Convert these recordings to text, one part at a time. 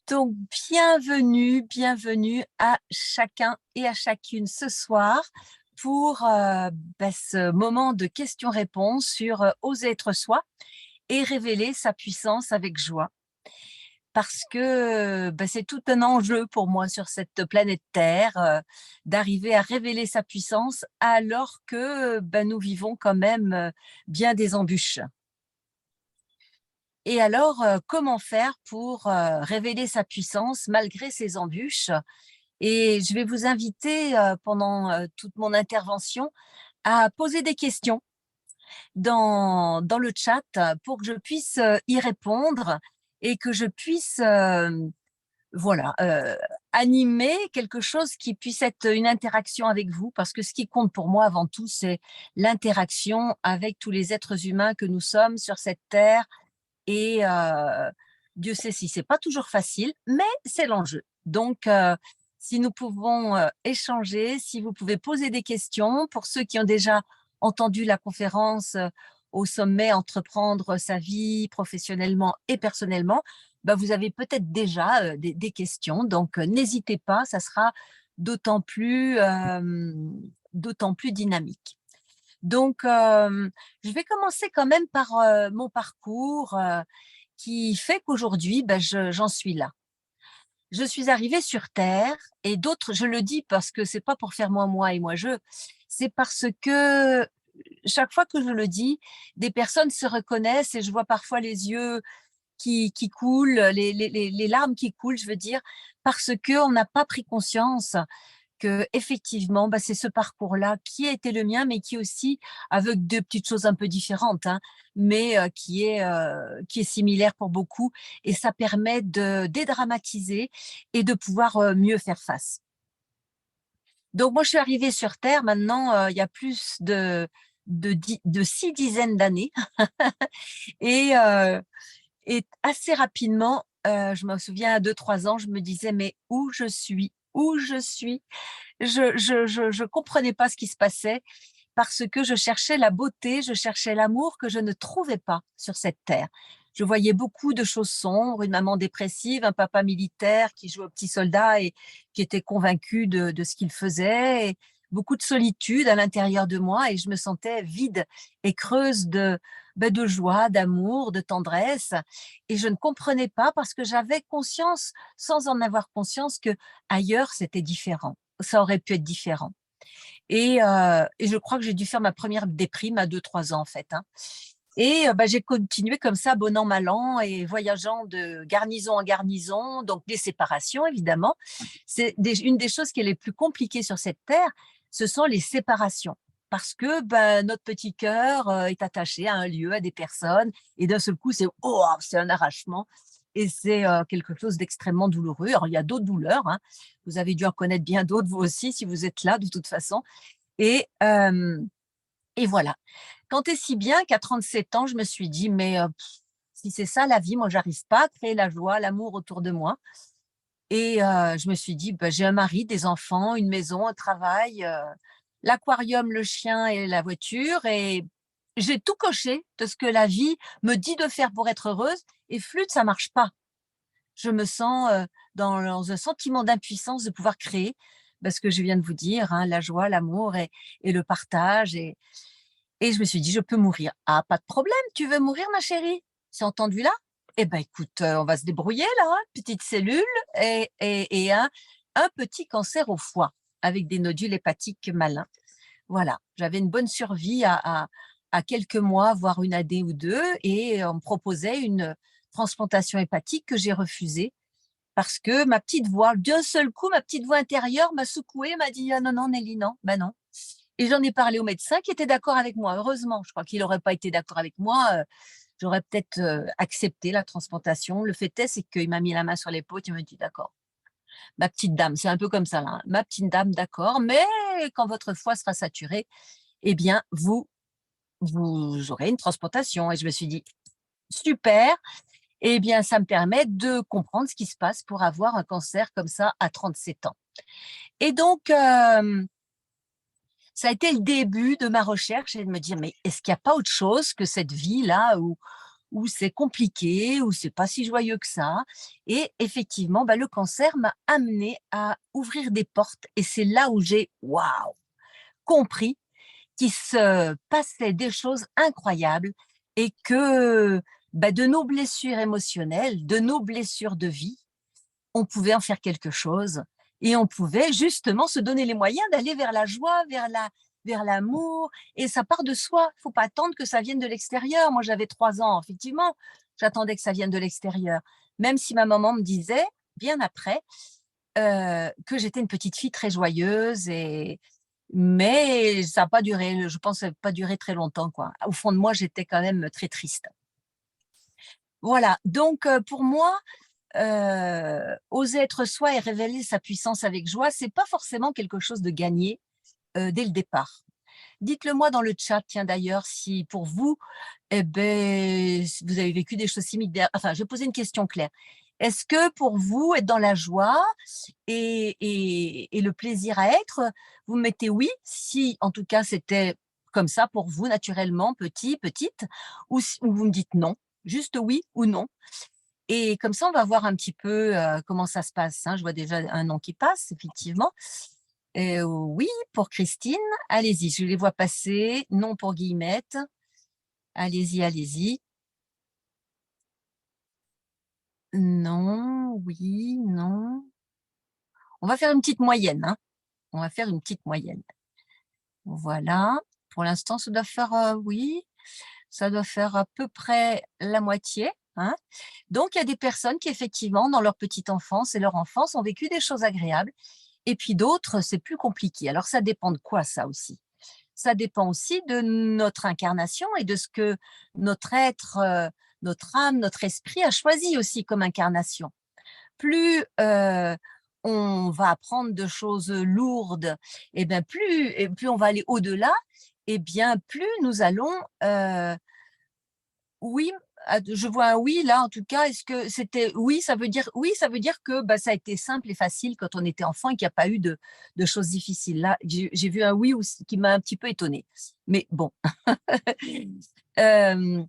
Donc, bienvenue à chacun et à chacune ce soir pour ce moment de questions-réponses sur oser être soi et révéler sa puissance avec joie. Parce que c'est tout un enjeu pour moi sur cette planète Terre d'arriver à révéler sa puissance alors que nous vivons quand même bien des embûches. Et alors, comment faire pour révéler sa puissance malgré ces embûches? Et je vais vous inviter pendant toute mon intervention à poser des questions dans le chat pour que je puisse y répondre et que je puisse voilà, animer quelque chose qui puisse être une interaction avec vous, parce que ce qui compte pour moi avant tout, c'est l'interaction avec tous les êtres humains que nous sommes sur cette terre et Dieu sait si c'est pas toujours facile, mais c'est l'enjeu. Donc, si nous pouvons échanger, si vous pouvez poser des questions pour ceux qui ont déjà entendu la conférence au sommet Entreprendre sa vie professionnellement et personnellement, vous avez peut-être déjà des questions. Donc, n'hésitez pas, ça sera d'autant plus, d'autant plus dynamique. Donc, je vais commencer quand même par mon parcours qui fait qu'aujourd'hui, j'en suis là. Je suis arrivée sur Terre et d'autres, je le dis parce que c'est pas pour faire moi et moi je, c'est parce que chaque fois que je le dis, des personnes se reconnaissent et je vois parfois les yeux qui coulent, les larmes qui coulent, je veux dire, parce qu'on n'a pas pris conscience que effectivement, c'est ce parcours-là qui a été le mien, mais qui aussi, avec deux petites choses un peu différentes, hein, mais qui est similaire pour beaucoup, et ça permet de dédramatiser et de pouvoir mieux faire face. Donc moi, je suis arrivée sur Terre maintenant, il y a plus de 6 dizaines d'années, et, euh, et assez rapidement, je me souviens à 2-3 ans, je me disais mais où je suis? Où je suis? Je comprenais pas ce qui se passait parce que je cherchais la beauté, je cherchais l'amour que je ne trouvais pas sur cette terre. Je voyais beaucoup de choses sombres, une maman dépressive, un papa militaire qui jouait au petit soldat et qui était convaincu de ce qu'il faisait, et beaucoup de solitude à l'intérieur de moi, et je me sentais vide et creuse de joie, d'amour, de tendresse, et je ne comprenais pas parce que j'avais conscience, sans en avoir conscience, que ailleurs c'était différent. Ça aurait pu être différent. Et je crois que j'ai dû faire ma première déprime à 2-3 ans en fait, hein. Et j'ai continué comme ça, bon an, mal an, et voyageant de garnison en garnison, donc des séparations évidemment. Une des choses qui est les plus compliquées sur cette terre, ce sont les séparations. Parce que notre petit cœur est attaché à un lieu, à des personnes, et d'un seul coup, c'est un arrachement. Et c'est quelque chose d'extrêmement douloureux. Alors, il y a d'autres douleurs, hein. Vous avez dû en connaître bien d'autres, vous aussi, si vous êtes là, de toute façon. Et, euh, et voilà. Tant et si bien qu'à 37 ans, je me suis dit, mais si c'est ça la vie, moi, j'arrive pas à créer la joie, l'amour autour de moi. Et je me suis dit, j'ai un mari, des enfants, une maison, un travail, l'aquarium, le chien et la voiture. Et j'ai tout coché de ce que la vie me dit de faire pour être heureuse. Et flûte, ça marche pas. Je me sens dans un sentiment d'impuissance de pouvoir créer, parce que je viens de vous dire, hein, la joie, l'amour et le partage. Et je me suis dit, je peux mourir. Ah, pas de problème, tu veux mourir, ma chérie? C'est entendu là? Eh ben, écoute, on va se débrouiller là, hein. Petite cellule et un petit cancer au foie avec des nodules hépatiques malins. Voilà, j'avais une bonne survie à quelques mois, voire une année ou deux, et on me proposait une transplantation hépatique que j'ai refusée parce que ma petite voix, d'un seul coup, ma petite voix intérieure m'a secouée, m'a dit: «Ah non, non, Nelly, non, ben non». Et j'en ai parlé au médecin qui était d'accord avec moi, heureusement. Je crois qu'il n'aurait pas été d'accord avec moi, j'aurais peut-être accepté la transplantation. Le fait est, c'est qu'il m'a mis la main sur l'épaule, il m'a dit: «D'accord, ma petite dame», c'est un peu comme ça là, hein, «Ma petite dame, d'accord, mais quand votre foie sera saturé, eh bien, vous aurez une transplantation». Et je me suis dit: «Super, eh bien, ça me permet de comprendre ce qui se passe pour avoir un cancer comme ça à 37 ans». Et donc, ça a été le début de ma recherche et de me dire: «Mais est-ce qu'il n'y a pas autre chose que cette vie-là où où c'est compliqué, où c'est pas si joyeux que ça. Et effectivement, le cancer m'a amené à ouvrir des portes et c'est là où j'ai, waouh, compris qu'il se passait des choses incroyables et que de nos blessures émotionnelles, de nos blessures de vie, on pouvait en faire quelque chose et on pouvait justement se donner les moyens d'aller vers la joie, vers l'amour, et ça part de soi. Il ne faut pas attendre que ça vienne de l'extérieur. Moi, j'avais 3 ans, effectivement, j'attendais que ça vienne de l'extérieur, même si ma maman me disait, bien après, que j'étais une petite fille très joyeuse, mais ça n'a pas duré, je pense que ça n'a pas duré très longtemps, quoi. Au fond de moi, j'étais quand même très triste. Voilà, donc pour moi, oser être soi et révéler sa puissance avec joie, c'est pas forcément quelque chose de gagné dès le départ. Dites-le moi dans le chat, tiens d'ailleurs, si pour vous, si vous avez vécu des choses similaires. Enfin, je vais poser une question claire. Est-ce que pour vous, être dans la joie et le plaisir à être, vous mettez oui, si en tout cas c'était comme ça pour vous, naturellement, petite, ou vous me dites non, juste oui ou non. Et comme ça, on va voir un petit peu comment ça se passe, hein. Je vois déjà un nom qui passe, effectivement. Oui, pour Christine, allez-y, je les vois passer. Non pour Guillemette. Allez-y, allez-y. Non, oui, non. On va faire une petite moyenne, hein. On va faire une petite moyenne. Voilà. Pour l'instant, ça doit faire, oui, ça doit faire à peu près la moitié, hein. Donc, il y a des personnes qui, effectivement, dans leur petite enfance et leur enfance, ont vécu des choses agréables. Et puis d'autres, c'est plus compliqué. Alors, ça dépend de quoi, ça aussi? Ça dépend aussi de notre incarnation et de ce que notre être, notre âme, notre esprit a choisi aussi comme incarnation. Plus on va apprendre de choses lourdes, et plus on va aller au-delà, et bien plus nous allons, oui, je vois un oui là en tout cas. Est-ce que c'était oui, ça veut dire que ça a été simple et facile quand on était enfant et qu'il n'y a pas eu de choses difficiles. Là, j'ai vu un oui qui m'a un petit peu étonnée. Mais bon. Euh,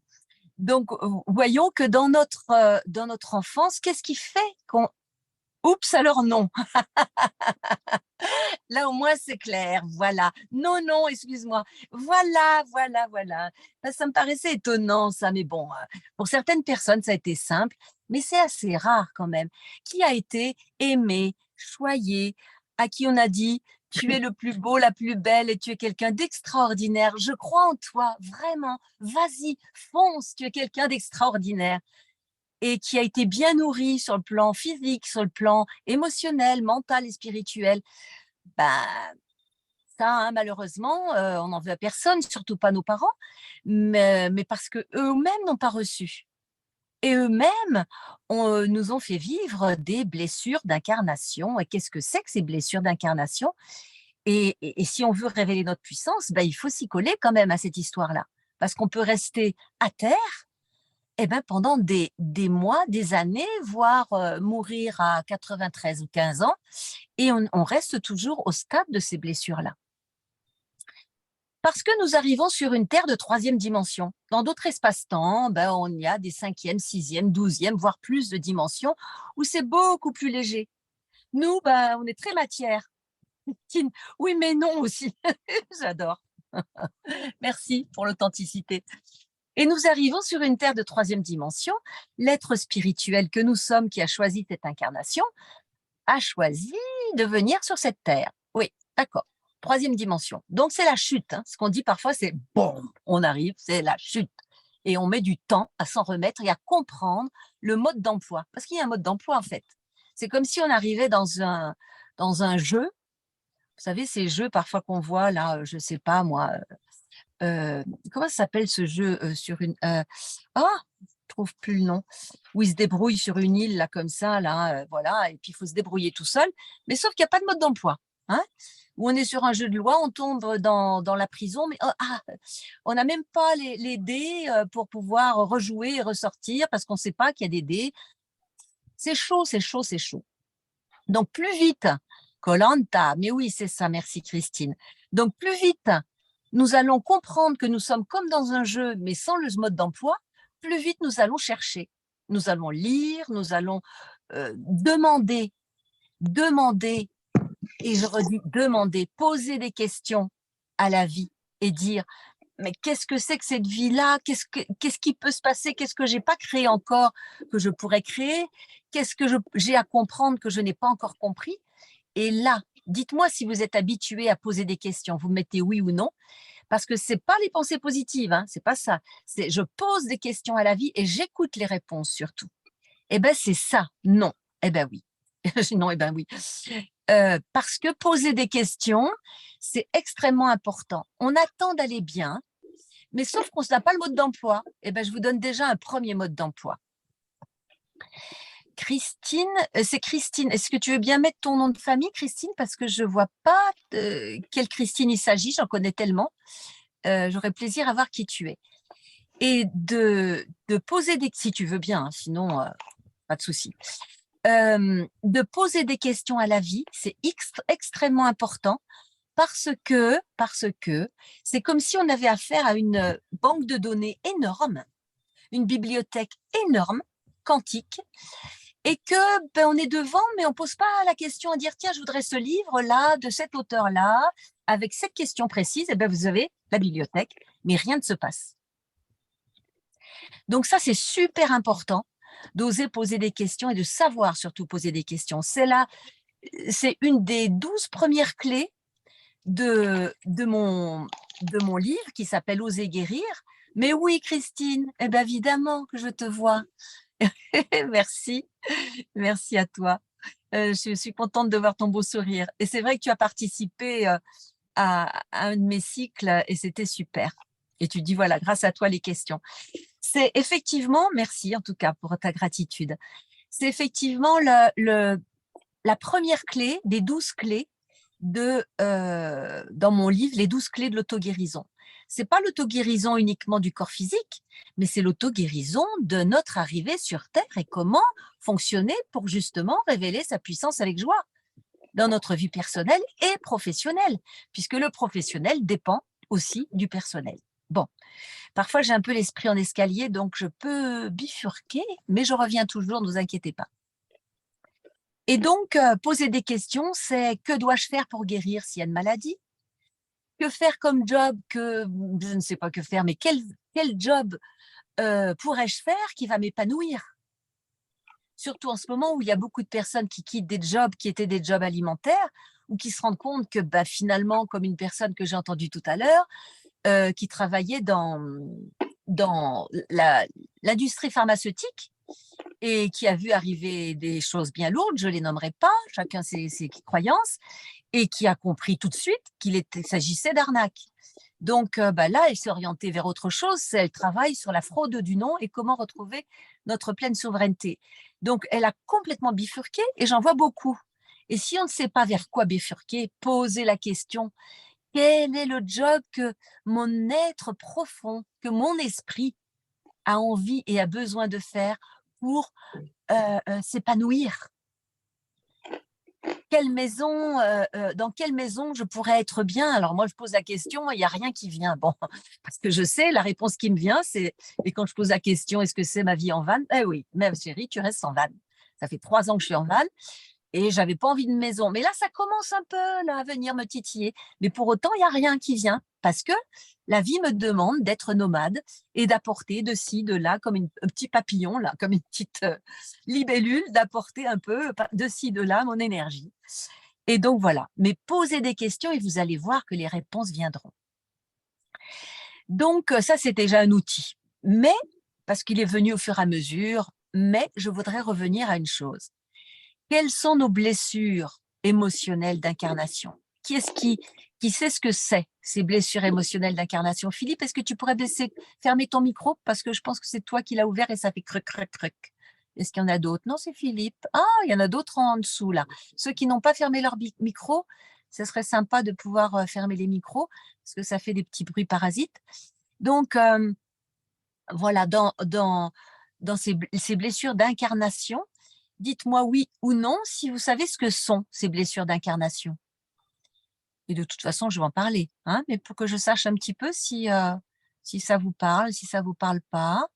donc, voyons que dans notre enfance, qu'est-ce qui fait qu'on... Oups, alors non. Là, au moins, c'est clair. Voilà. Non, non, excuse-moi. Voilà, voilà, voilà. Ça me paraissait étonnant, ça. Mais bon, pour certaines personnes, ça a été simple. Mais c'est assez rare quand même. Qui a été aimé, choyé, à qui on a dit, tu es le plus beau, la plus belle et tu es quelqu'un d'extraordinaire. Je crois en toi, vraiment. Vas-y, fonce, tu es quelqu'un d'extraordinaire. Et qui a été bien nourri sur le plan physique, sur le plan émotionnel, mental et spirituel. Bah, ça, hein, malheureusement, on n'en veut à personne, surtout pas nos parents, mais parce qu'eux-mêmes n'ont pas reçu. Et eux-mêmes nous ont fait vivre des blessures d'incarnation. Et qu'est-ce que c'est que ces blessures d'incarnation? Et si on veut révéler notre puissance, il faut s'y coller quand même à cette histoire-là. Parce qu'on peut rester à terre pendant des mois, des années, voire mourir à 93 ou 15 ans, et on reste toujours au stade de ces blessures-là. Parce que nous arrivons sur une Terre de 3e dimension. Dans d'autres espaces-temps, on y a des 5e, 6e, 12e, voire plus de dimensions, où c'est beaucoup plus léger. Nous, on est très matière. Oui, mais non aussi. J'adore. Merci pour l'authenticité. Et nous arrivons sur une Terre de 3e dimension. L'être spirituel que nous sommes, qui a choisi cette incarnation, a choisi de venir sur cette Terre. Oui, d'accord. 3e dimension. Donc, c'est la chute, hein. Ce qu'on dit parfois, c'est boum, on arrive, c'est la chute. Et on met du temps à s'en remettre et à comprendre le mode d'emploi. Parce qu'il y a un mode d'emploi, en fait. C'est comme si on arrivait dans un jeu. Vous savez, ces jeux parfois qu'on voit là, je ne sais pas moi, comment ça s'appelle ce jeu sur une... je trouve plus le nom. Où ils se débrouillent sur une île, là, comme ça, là, voilà, et puis il faut se débrouiller tout seul. Mais sauf qu'il n'y a pas de mode d'emploi. Hein, où on est sur un jeu de loi, on tombe dans la prison, mais on n'a même pas les dés pour pouvoir rejouer et ressortir parce qu'on ne sait pas qu'il y a des dés. C'est chaud, c'est chaud, c'est chaud. Donc, plus vite, koh mais oui, c'est ça, merci Christine. Donc, plus vite, nous allons comprendre que nous sommes comme dans un jeu, mais sans le mode d'emploi, plus vite nous allons chercher. Nous allons lire, nous allons demander, demander, et je redis demander, poser des questions à la vie et dire mais qu'est-ce que c'est que cette vie-là? Qu'est-ce qui peut se passer? Qu'est-ce que j'ai pas créé encore que je pourrais créer? Qu'est-ce que j'ai à comprendre que je n'ai pas encore compris? Et là, dites-moi si vous êtes habitué à poser des questions. Vous mettez oui ou non, parce que c'est pas les pensées positives, hein, c'est pas ça. C'est je pose des questions à la vie et j'écoute les réponses surtout. Eh ben c'est ça, non. Eh ben oui. Non, eh ben oui. Parce que poser des questions, c'est extrêmement important. On attend d'aller bien, mais sauf qu'on n'a pas le mode d'emploi. Eh ben, je vous donne déjà un premier mode d'emploi. Christine, c'est Christine. Est-ce que tu veux bien mettre ton nom de famille, Christine? Parce que je ne vois pas quelle Christine il s'agit, j'en connais tellement. J'aurais plaisir à voir qui tu es. Et de poser des... Si tu veux bien, hein, sinon, pas de souci. De poser des questions à la vie, c'est extrêmement important parce que c'est comme si on avait affaire à une banque de données énorme, une bibliothèque énorme, quantique, et que on est devant, mais on pose pas la question à dire tiens, je voudrais ce livre-là, de cet auteur-là, avec cette question précise, et vous avez la bibliothèque, mais rien ne se passe. Donc ça, c'est super important d'oser poser des questions et de savoir surtout poser des questions. C'est une des 12 premières clés de mon livre qui s'appelle Oser guérir. Mais oui, Christine, eh bien évidemment que je te vois. Merci, merci à toi. Je suis contente de voir ton beau sourire. Et c'est vrai que tu as participé à un de mes cycles et c'était super. Et tu dis, voilà, grâce à toi, les questions. C'est effectivement, merci en tout cas pour ta gratitude, c'est effectivement la première clé des 12 clés dans mon livre, les 12 clés de l'auto-guérison. Ce n'est pas l'auto-guérison uniquement du corps physique, mais c'est l'auto-guérison de notre arrivée sur Terre et comment fonctionner pour justement révéler sa puissance avec joie dans notre vie personnelle et professionnelle, puisque le professionnel dépend aussi du personnel. Bon, parfois j'ai un peu l'esprit en escalier, donc je peux bifurquer, mais je reviens toujours, ne vous inquiétez pas. Et donc, poser des questions, c'est que dois-je faire pour guérir s'il y a une maladie? Que faire comme job que je ne sais pas que faire, mais quel job pourrais-je faire qui va m'épanouir? Surtout en ce moment où il y a beaucoup de personnes qui quittent des jobs qui étaient des jobs alimentaires ou qui se rendent compte que finalement, comme une personne que j'ai entendue tout à l'heure, qui travaillait dans l'industrie pharmaceutique, et qui a vu arriver des choses bien lourdes, je ne les nommerai pas, chacun ses croyances, et qui a compris tout de suite qu'il s'agissait d'arnaque. Donc là, elle s'est orientée vers autre chose, elle travaille sur la fraude du nom et comment retrouver notre pleine souveraineté. Donc, elle a complètement bifurqué et j'en vois beaucoup. Et si on ne sait pas vers quoi bifurquer, poser la question, quel est le job que mon être profond, que mon esprit a envie et a besoin de faire pour s'épanouir? Dans quelle maison je pourrais être bien? Alors moi, je pose la question, il n'y a rien qui vient. Bon, parce que je sais, la réponse qui me vient, c'est, et quand je pose la question, est-ce que c'est ma vie en van? Eh oui, mais chérie, tu restes en van. Ça fait 3 ans que je suis en van et j'avais pas envie de maison. Mais là, ça commence un peu là, à venir me titiller. Mais pour autant, il n'y a rien qui vient parce que la vie me demande d'être nomade et d'apporter de ci, de là, comme un petit papillon, là, comme une petite libellule, d'apporter un peu de ci, de là mon énergie. Et donc voilà. Mais posez des questions et vous allez voir que les réponses viendront. Donc ça, c'est déjà un outil. Mais, parce qu'il est venu au fur et à mesure, mais je voudrais revenir à une chose. Quelles sont nos blessures émotionnelles d'incarnation? Qui est-ce qui sait ce que c'est, ces blessures émotionnelles d'incarnation? Philippe, est-ce que tu pourrais fermer ton micro? Parce que je pense que c'est toi qui l'as ouvert et ça fait cruc, cruc, cruc. Est-ce qu'il y en a d'autres? Non, c'est Philippe. Ah, il y en a d'autres en dessous, là. Ceux qui n'ont pas fermé leur micro, ce serait sympa de pouvoir fermer les micros parce que ça fait des petits bruits parasites. Donc, voilà, dans ces blessures d'incarnation, dites-moi oui ou non si vous savez ce que sont ces blessures d'incarnation. Et de toute façon, je vais en parler, hein, mais pour que je sache un petit peu si ça vous parle, si ça ne vous parle pas.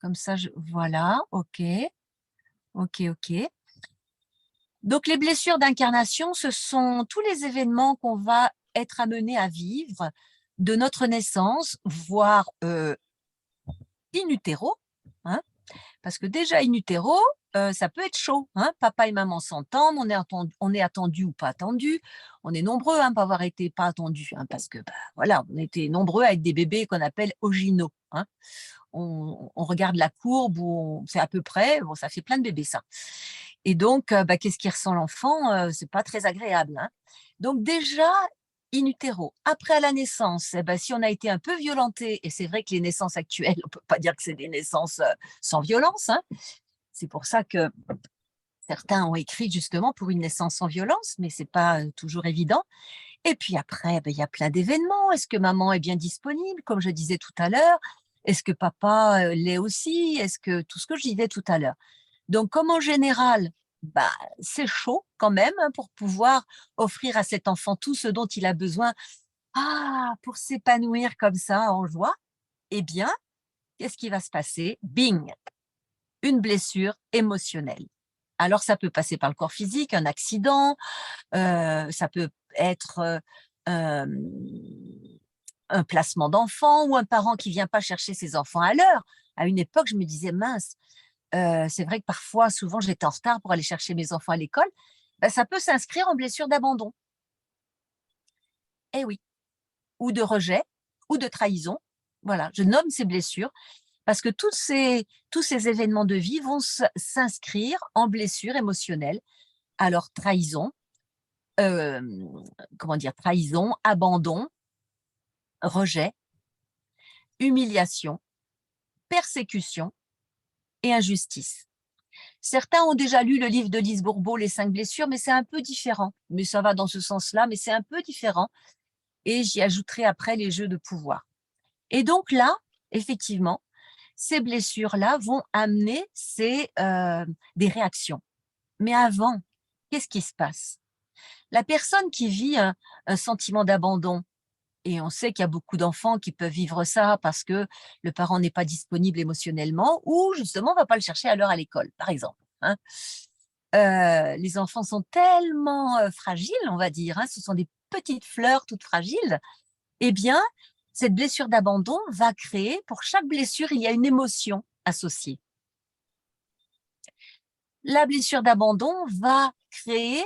Comme ça, voilà, ok, ok, ok. Donc, les blessures d'incarnation, ce sont tous les événements qu'on va être amené à vivre de notre naissance, voire in utero, hein, parce que déjà in utero, ça peut être chaud. Hein, papa et maman s'entendent, on est attendu ou pas attendu. On est nombreux à ne pas avoir été pas attendus, hein, parce que voilà, on était nombreux à être des bébés qu'on appelle oginaux. Hein. On regarde la courbe, c'est à peu près, bon, ça fait plein de bébés ça. Et donc, qu'est-ce qui ressent l'enfant? C'est pas très agréable. Hein. Donc déjà, in utero. Après à la naissance, si on a été un peu violenté, et c'est vrai que les naissances actuelles, on peut pas dire que c'est des naissances sans violence. Hein. C'est pour ça que certains ont écrit justement pour une naissance sans violence, mais c'est pas toujours évident. Et puis après, il y a plein d'événements. Est-ce que maman est bien disponible, comme je disais tout à l'heure? Est-ce que papa l'est aussi? Est-ce que tout ce que je disais tout à l'heure? Donc, comme en général, c'est chaud quand même, hein, pour pouvoir offrir à cet enfant tout ce dont il a besoin pour s'épanouir comme ça en joie, eh bien, qu'est-ce qui va se passer? Bing, une blessure émotionnelle. Alors, ça peut passer par le corps physique, un accident, ça peut être euh, un placement d'enfant ou un parent qui vient pas chercher ses enfants à l'heure. À une époque, je me disais, mince, c'est vrai que parfois, souvent, j'étais en retard pour aller chercher mes enfants à l'école. Ça peut s'inscrire en blessure d'abandon. Eh oui, ou de rejet, ou de trahison. Voilà, je nomme ces blessures parce que tous ces événements de vie vont s'inscrire en blessure émotionnelle. Alors, trahison, euh, comment dire, trahison, abandon, rejet, humiliation, persécution et injustice. Certains ont déjà lu le livre de Lise Bourbeau, Les 5 blessures, mais c'est un peu différent. Mais ça va dans ce sens-là, mais c'est un peu différent. Et j'y ajouterai après les jeux de pouvoir. Et donc là, effectivement, ces blessures-là vont amener des réactions. Mais avant, qu'est-ce qui se passe? La personne qui vit un sentiment d'abandon, et on sait qu'il y a beaucoup d'enfants qui peuvent vivre ça parce que le parent n'est pas disponible émotionnellement ou justement ne va pas le chercher à l'heure à l'école, par exemple. Hein. Les enfants sont tellement fragiles, on va dire, hein, ce sont des petites fleurs toutes fragiles. Eh bien, cette blessure d'abandon va créer, pour chaque blessure, il y a une émotion associée. La blessure d'abandon va créer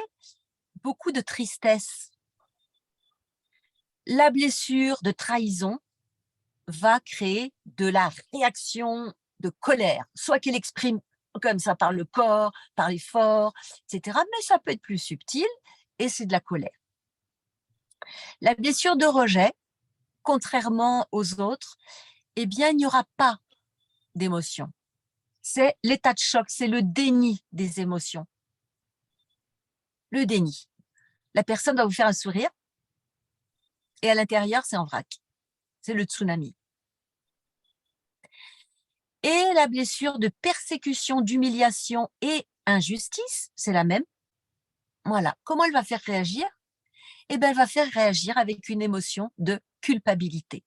beaucoup de tristesse. La blessure de trahison va créer de la réaction de colère, soit qu'elle exprime comme ça par le corps, par l'effort, etc. Mais ça peut être plus subtil et c'est de la colère. La blessure de rejet, contrairement aux autres, eh bien, il n'y aura pas d'émotion. C'est l'état de choc, c'est le déni des émotions. Le déni. La personne va vous faire un sourire et à l'intérieur, c'est en vrac. C'est le tsunami. Et la blessure de persécution, d'humiliation et injustice, c'est la même. Voilà. Comment elle va faire réagir? Eh bien, elle va faire réagir avec une émotion de culpabilité.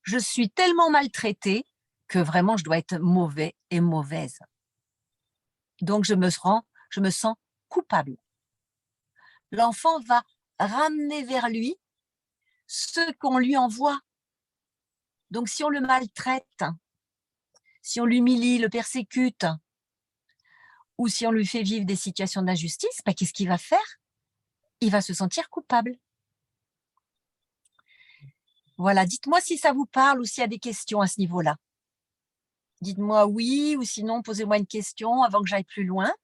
Je suis tellement maltraitée que vraiment, je dois être mauvais et mauvaise. Donc, je me sens coupable. L'enfant va ramener vers lui ce qu'on lui envoie. Donc, si on le maltraite, si on l'humilie, le persécute, ou si on lui fait vivre des situations d'injustice, qu'est-ce qu'il va faire? Il va se sentir coupable. Voilà, dites-moi si ça vous parle ou s'il y a des questions à ce niveau-là. Dites-moi oui, ou sinon posez-moi une question avant que j'aille plus loin.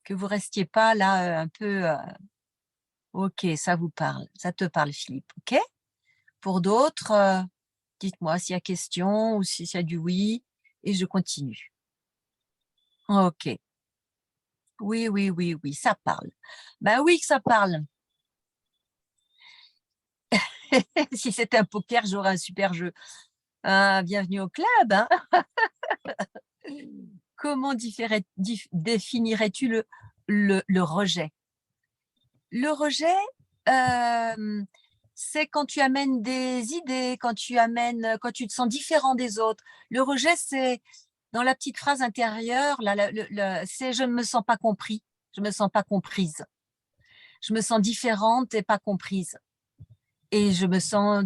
Que vous restiez pas là un peu... Ok, ça vous parle, ça te parle Philippe, ok? Pour d'autres, dites-moi s'il y a question ou s'il y a du oui, et je continue. Ok. Oui, oui, oui, oui, ça parle. Ben oui que ça parle. Si c'était un poker, j'aurais un super jeu. Bienvenue au club. Hein. Comment définirais-tu le rejet? Le rejet, c'est quand tu amènes des idées, quand tu te sens différent des autres. Le rejet, c'est dans la petite phrase intérieure, là, c'est je ne me sens pas compris, je me sens pas comprise. Je me sens différente et pas comprise. Et je me sens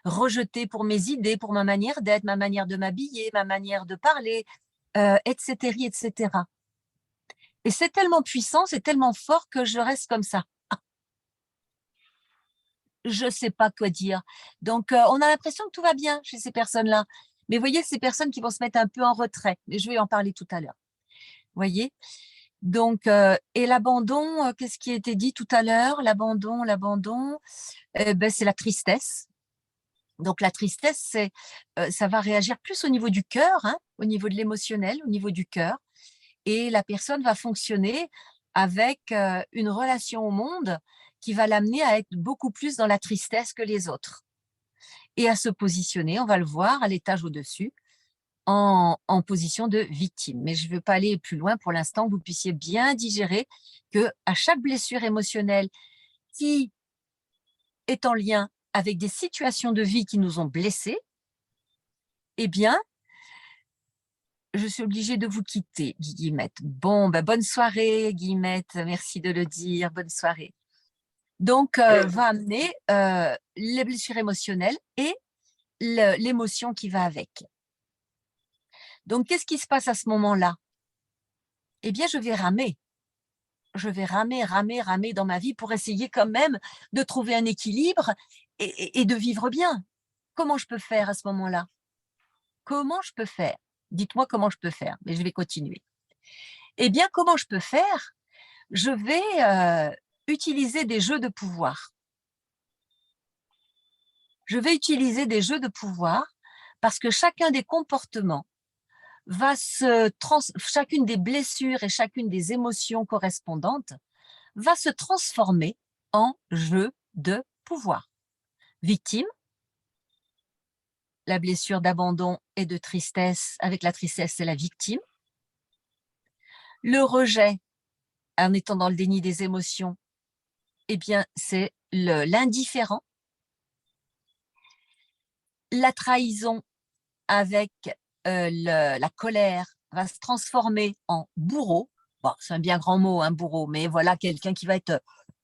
rejetée pour mes idées, pour ma manière d'être, ma manière de m'habiller, ma manière de parler, etc., etc. Et c'est tellement puissant, c'est tellement fort que je reste comme ça. Je sais pas quoi dire. Donc, on a l'impression que tout va bien chez ces personnes-là. Mais vous voyez, ces personnes qui vont se mettre un peu en retrait. Mais je vais en parler tout à l'heure. Vous voyez? Donc, et l'abandon, qu'est-ce qui a été dit tout à l'heure? L'abandon, ben, c'est la tristesse. Donc, la tristesse, ça va réagir plus au niveau du cœur, hein, au niveau de l'émotionnel, au niveau du cœur. Et la personne va fonctionner avec une relation au monde qui va l'amener à être beaucoup plus dans la tristesse que les autres et à se positionner, on va le voir, à l'étage au-dessus, en position de victime. Mais je ne veux pas aller plus loin pour l'instant, que vous puissiez bien digérer que à chaque blessure émotionnelle qui est en lien avec des situations de vie qui nous ont blessés, eh bien, je suis obligée de vous quitter, Guillemette. Bon, ben, bonne soirée, Guillemette. Merci de le dire. Bonne soirée. Donc, va amener les blessures émotionnelles et l'émotion qui va avec. Donc, qu'est-ce qui se passe à ce moment-là? Eh bien, je vais ramer. Je vais ramer dans ma vie pour essayer quand même de trouver un équilibre et de vivre bien. Comment je peux faire à ce moment-là? Comment je peux faire? Dites-moi comment je peux faire, mais je vais continuer. Eh bien, comment je peux faire? Je vais utiliser des jeux de pouvoir. Je vais utiliser des jeux de pouvoir parce que chacun des comportements chacune des blessures et chacune des émotions correspondantes va se transformer en jeu de pouvoir. Victime, la blessure d'abandon et de tristesse, avec la tristesse, c'est la victime. Le rejet, en étant dans le déni des émotions, eh bien, c'est l'indifférent. La trahison avec la colère va se transformer en bourreau. Bon, c'est un bien grand mot, un bourreau, mais voilà quelqu'un qui va être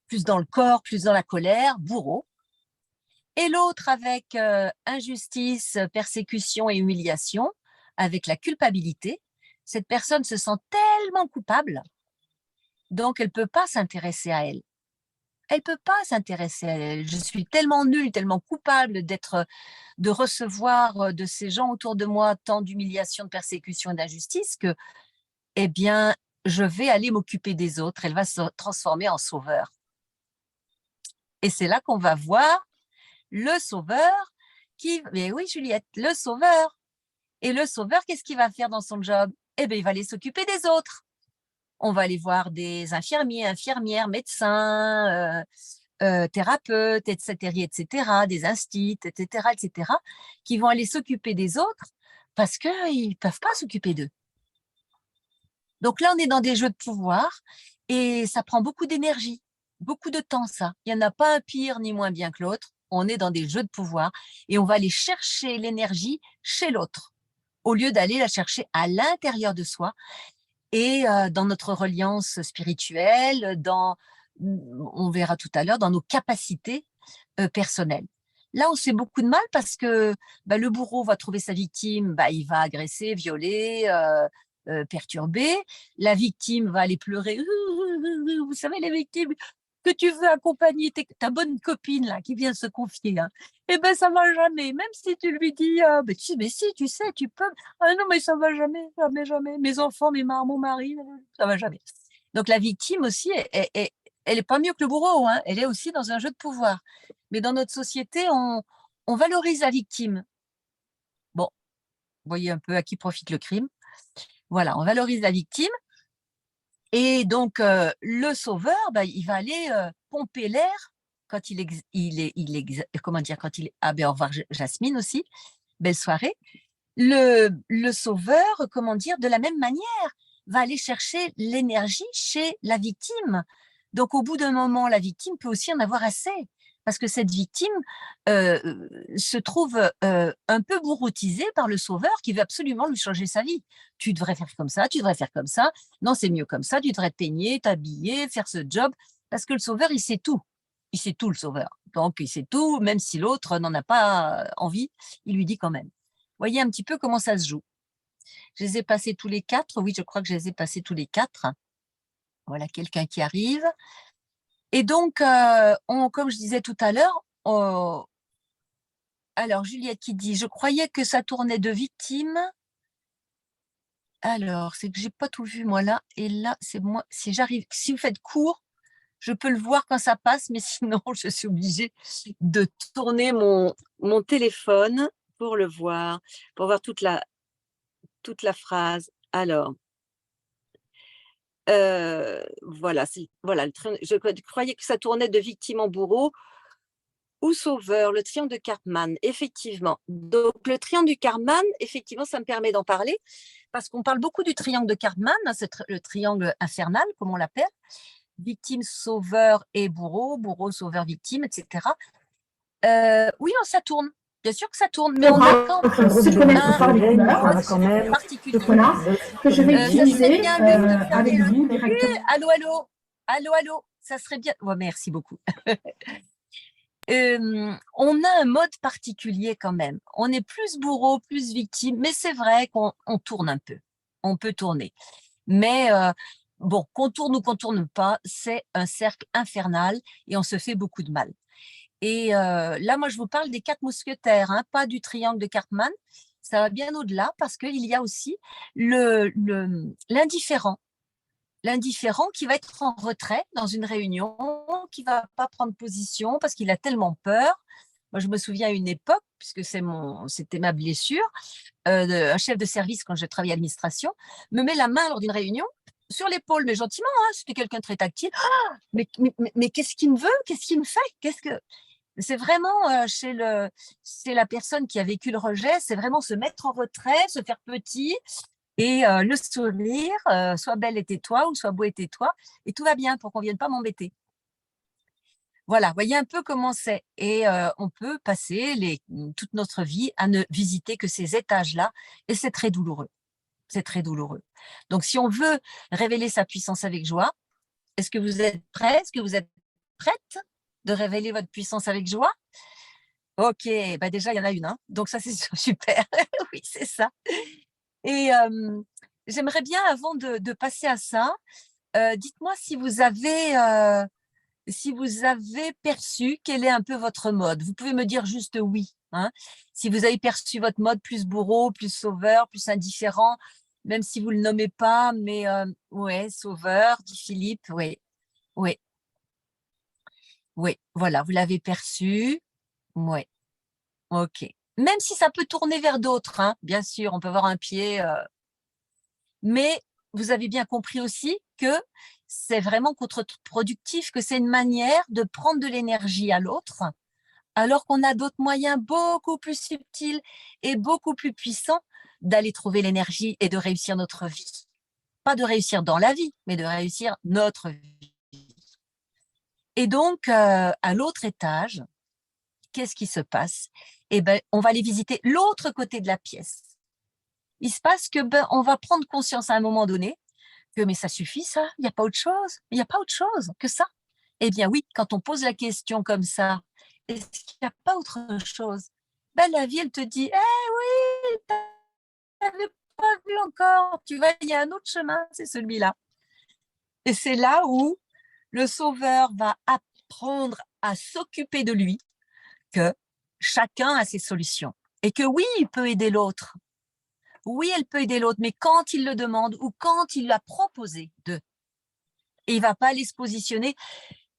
plus dans le corps, plus dans la colère, bourreau. Et l'autre avec injustice, persécution et humiliation, avec la culpabilité. Cette personne se sent tellement coupable, donc elle ne peut pas s'intéresser à elle. Elle ne peut pas s'intéresser à elle. Je suis tellement nulle, tellement coupable de recevoir de ces gens autour de moi tant d'humiliation, de persécution et d'injustice que, eh bien, je vais aller m'occuper des autres. Elle va se transformer en sauveur. Et c'est là qu'on va voir le sauveur mais oui, Juliette, le sauveur. Et le sauveur, qu'est-ce qu'il va faire dans son job? Eh bien, il va aller s'occuper des autres. On va aller voir des infirmiers, infirmières, médecins, thérapeutes, etc., des instits, etc., qui vont aller s'occuper des autres parce qu'ils ne peuvent pas s'occuper d'eux. Donc là, on est dans des jeux de pouvoir et ça prend beaucoup d'énergie, beaucoup de temps, ça. Il n'y en a pas un pire ni moins bien que l'autre. On est dans des jeux de pouvoir et on va aller chercher l'énergie chez l'autre au lieu d'aller la chercher à l'intérieur de soi et dans notre reliance spirituelle, on verra tout à l'heure, dans nos capacités personnelles. Là, on se fait beaucoup de mal parce que le bourreau va trouver sa victime, il va agresser, violer, perturber. La victime va aller pleurer. Vous savez, les victimes que tu veux accompagner, ta bonne copine là qui vient se confier, hein, eh ben ça va jamais. Même si tu lui dis, mais si, tu sais, tu peux. Ah non, mais ça va jamais, jamais, jamais. Mes enfants, mon mari, ça va jamais. Donc la victime aussi, elle est pas mieux que le bourreau, hein. Elle est aussi dans un jeu de pouvoir. Mais dans notre société, on valorise la victime. Bon, vous voyez un peu à qui profite le crime. Voilà, on valorise la victime. Et donc, le sauveur, il va aller pomper l'air quand comment dire, quand il est, ah ben, au revoir Jasmine aussi, belle soirée. Le sauveur, comment dire, de la même manière, va aller chercher l'énergie chez la victime. Donc, au bout d'un moment, la victime peut aussi en avoir assez. parce que cette victime se trouve un peu bourroutisée par le sauveur qui veut absolument lui changer sa vie. Tu devrais faire comme ça, tu devrais faire comme ça. Non, c'est mieux comme ça, tu devrais te peigner, t'habiller, faire ce job. Parce que le sauveur, il sait tout. Il sait tout, le sauveur. Donc, il sait tout, même si l'autre n'en a pas envie, il lui dit quand même. Voyez un petit peu comment ça se joue. Je les ai passés tous les 4. Oui, je crois que je les ai passés tous les 4. Voilà quelqu'un qui arrive. Et donc, comme je disais tout à l'heure, alors Juliette qui dit, je croyais que ça tournait de victime. Alors, c'est que j'ai pas tout vu moi là. Et là, c'est moi. Si j'arrive, si vous faites court, je peux le voir quand ça passe, mais sinon, je suis obligée de tourner mon téléphone pour le voir, pour voir toute la phrase. Alors, voilà, voilà, je croyais que ça tournait de victime en bourreau ou sauveur, le triangle de Karpman, effectivement. Donc, le triangle du Karpman, effectivement, ça me permet d'en parler parce qu'on parle beaucoup du triangle de Karpman, hein, c'est le triangle infernal, comme on l'appelle, victime, sauveur et bourreau, bourreau, sauveur, victime, etc. Oui, non, ça tourne. Bien sûr que ça tourne, mais on a quand même un particulier. Que je vais Ça serait utiliser bien, Luc, de avec fermer le vous truc. directement. Allô, allô, allô, allô, ça serait bien. Oh, merci beaucoup. On a un mode particulier quand même. On est plus bourreau, plus victime, mais c'est vrai qu'on tourne un peu. On peut tourner. Mais bon, qu'on tourne ou qu'on tourne pas, c'est un cercle infernal et on se fait beaucoup de mal. Et là, moi, je vous parle des 4 mousquetaires, hein, pas du triangle de Cartman. Ça va bien au-delà parce qu'il y a aussi l'indifférent. L'indifférent qui va être en retrait dans une réunion, qui va pas prendre position parce qu'il a tellement peur. Moi, je me souviens à une époque, puisque c'était ma blessure, un chef de service, quand je travaillais à l'administration, me met la main lors d'une réunion sur l'épaule, mais gentiment, hein, c'était quelqu'un de très tactile. Ah, mais qu'est-ce qu'il me veut? Qu'est-ce qu'il me fait? C'est vraiment c'est la personne qui a vécu le rejet, c'est vraiment se mettre en retrait, se faire petit et le sourire, soit belle et tais-toi ou soit beau et tais-toi, et tout va bien pour qu'on vienne pas m'embêter. Voilà, voyez un peu comment c'est. Et on peut passer toute notre vie à ne visiter que ces étages-là, et c'est très douloureux. C'est très douloureux. Donc, si on veut révéler sa puissance avec joie, est-ce que vous êtes prêts? Est-ce que vous êtes prête de révéler votre puissance avec joie? Ok, bah déjà, il y en a une, hein. Donc ça, c'est super. Oui, c'est ça. Et j'aimerais bien, avant de passer à ça, dites-moi si vous avez perçu quel est un peu votre mode. Vous pouvez me dire juste oui, hein. Si vous avez perçu votre mode plus bourreau, plus sauveur, plus indifférent, même si vous ne le nommez pas, mais ouais, sauveur, dit Philippe, oui, oui, oui, voilà, vous l'avez perçu, oui, ok. Même si ça peut tourner vers d'autres, hein, bien sûr, on peut avoir un pied, mais vous avez bien compris aussi que c'est vraiment contre-productif, que c'est une manière de prendre de l'énergie à l'autre, alors qu'on a d'autres moyens beaucoup plus subtils et beaucoup plus puissants d'aller trouver l'énergie et de réussir notre vie. Pas de réussir dans la vie, mais de réussir notre vie. Et donc, à l'autre étage, qu'est-ce qui se passe? Eh ben, on va aller visiter l'autre côté de la pièce. Il se passe que on va prendre conscience à un moment donné que mais ça suffit ça, il n'y a pas autre chose, il n'y a pas autre chose que ça. Eh bien oui, quand on pose la question comme ça, est-ce qu'il n'y a pas autre chose? Ben, la vie, elle te dit, eh oui, tu n'avais pas vu encore, tu vois, il y a un autre chemin, c'est celui-là. Et c'est là où le sauveur va apprendre à s'occuper de lui, que chacun a ses solutions et que oui, il peut aider l'autre. Oui, elle peut aider l'autre, mais quand il le demande ou quand il l'a proposé de. Et il ne va pas aller se positionner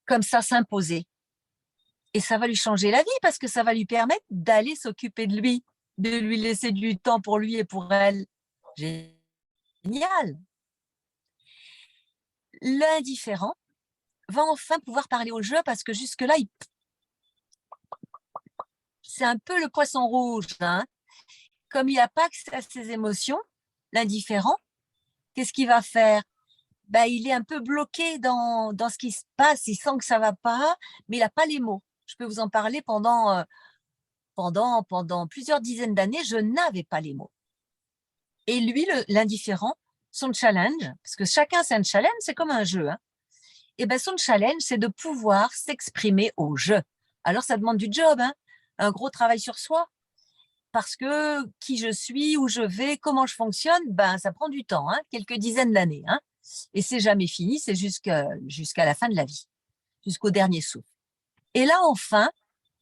comme ça, s'imposer. Et ça va lui changer la vie parce que ça va lui permettre d'aller s'occuper de lui, de lui laisser du temps pour lui et pour elle. Génial. L'indifférent va enfin pouvoir parler au jeu parce que jusque-là, c'est un peu le poisson rouge, hein. Comme il n'a pas accès à ses émotions, l'indifférent, qu'est-ce qu'il va faire? Ben, il est un peu bloqué dans ce qui se passe, il sent que ça ne va pas, mais il n'a pas les mots. je peux vous en parler pendant plusieurs dizaines d'années, je n'avais pas les mots. Et lui, l'indifférent, son challenge, parce que chacun c'est un challenge, c'est comme un jeu, hein. Et ben son challenge, c'est de pouvoir s'exprimer au jeu. Alors ça demande du job, hein, un gros travail sur soi, parce que qui je suis, où je vais, comment je fonctionne, ben ça prend du temps, hein, quelques dizaines d'années, hein. Et c'est jamais fini, c'est jusqu'à la fin de la vie, jusqu'au dernier souffle. Et là, enfin,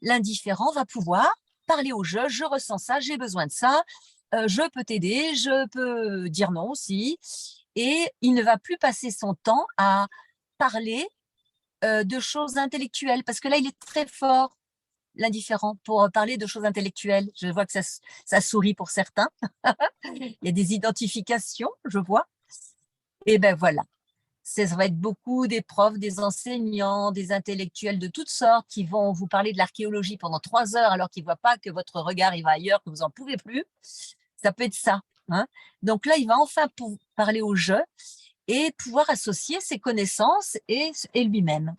l'indifférent va pouvoir parler au jeu, je ressens ça, j'ai besoin de ça, je peux t'aider, je peux dire non aussi. Et il ne va plus passer son temps à parler de choses intellectuelles, parce que là, il est très fort, l'indifférent, pour parler de choses intellectuelles. Je vois que ça sourit pour certains. Il y a des identifications, je vois. Et ben voilà, ça va être beaucoup des profs, des enseignants, des intellectuels de toutes sortes qui vont vous parler de l'archéologie pendant 3 heures alors qu'ils ne voient pas que votre regard il va ailleurs, que vous n'en pouvez plus. Ça peut être ça, hein. Donc là, il va enfin parler au jeu et pouvoir associer ses connaissances et lui-même.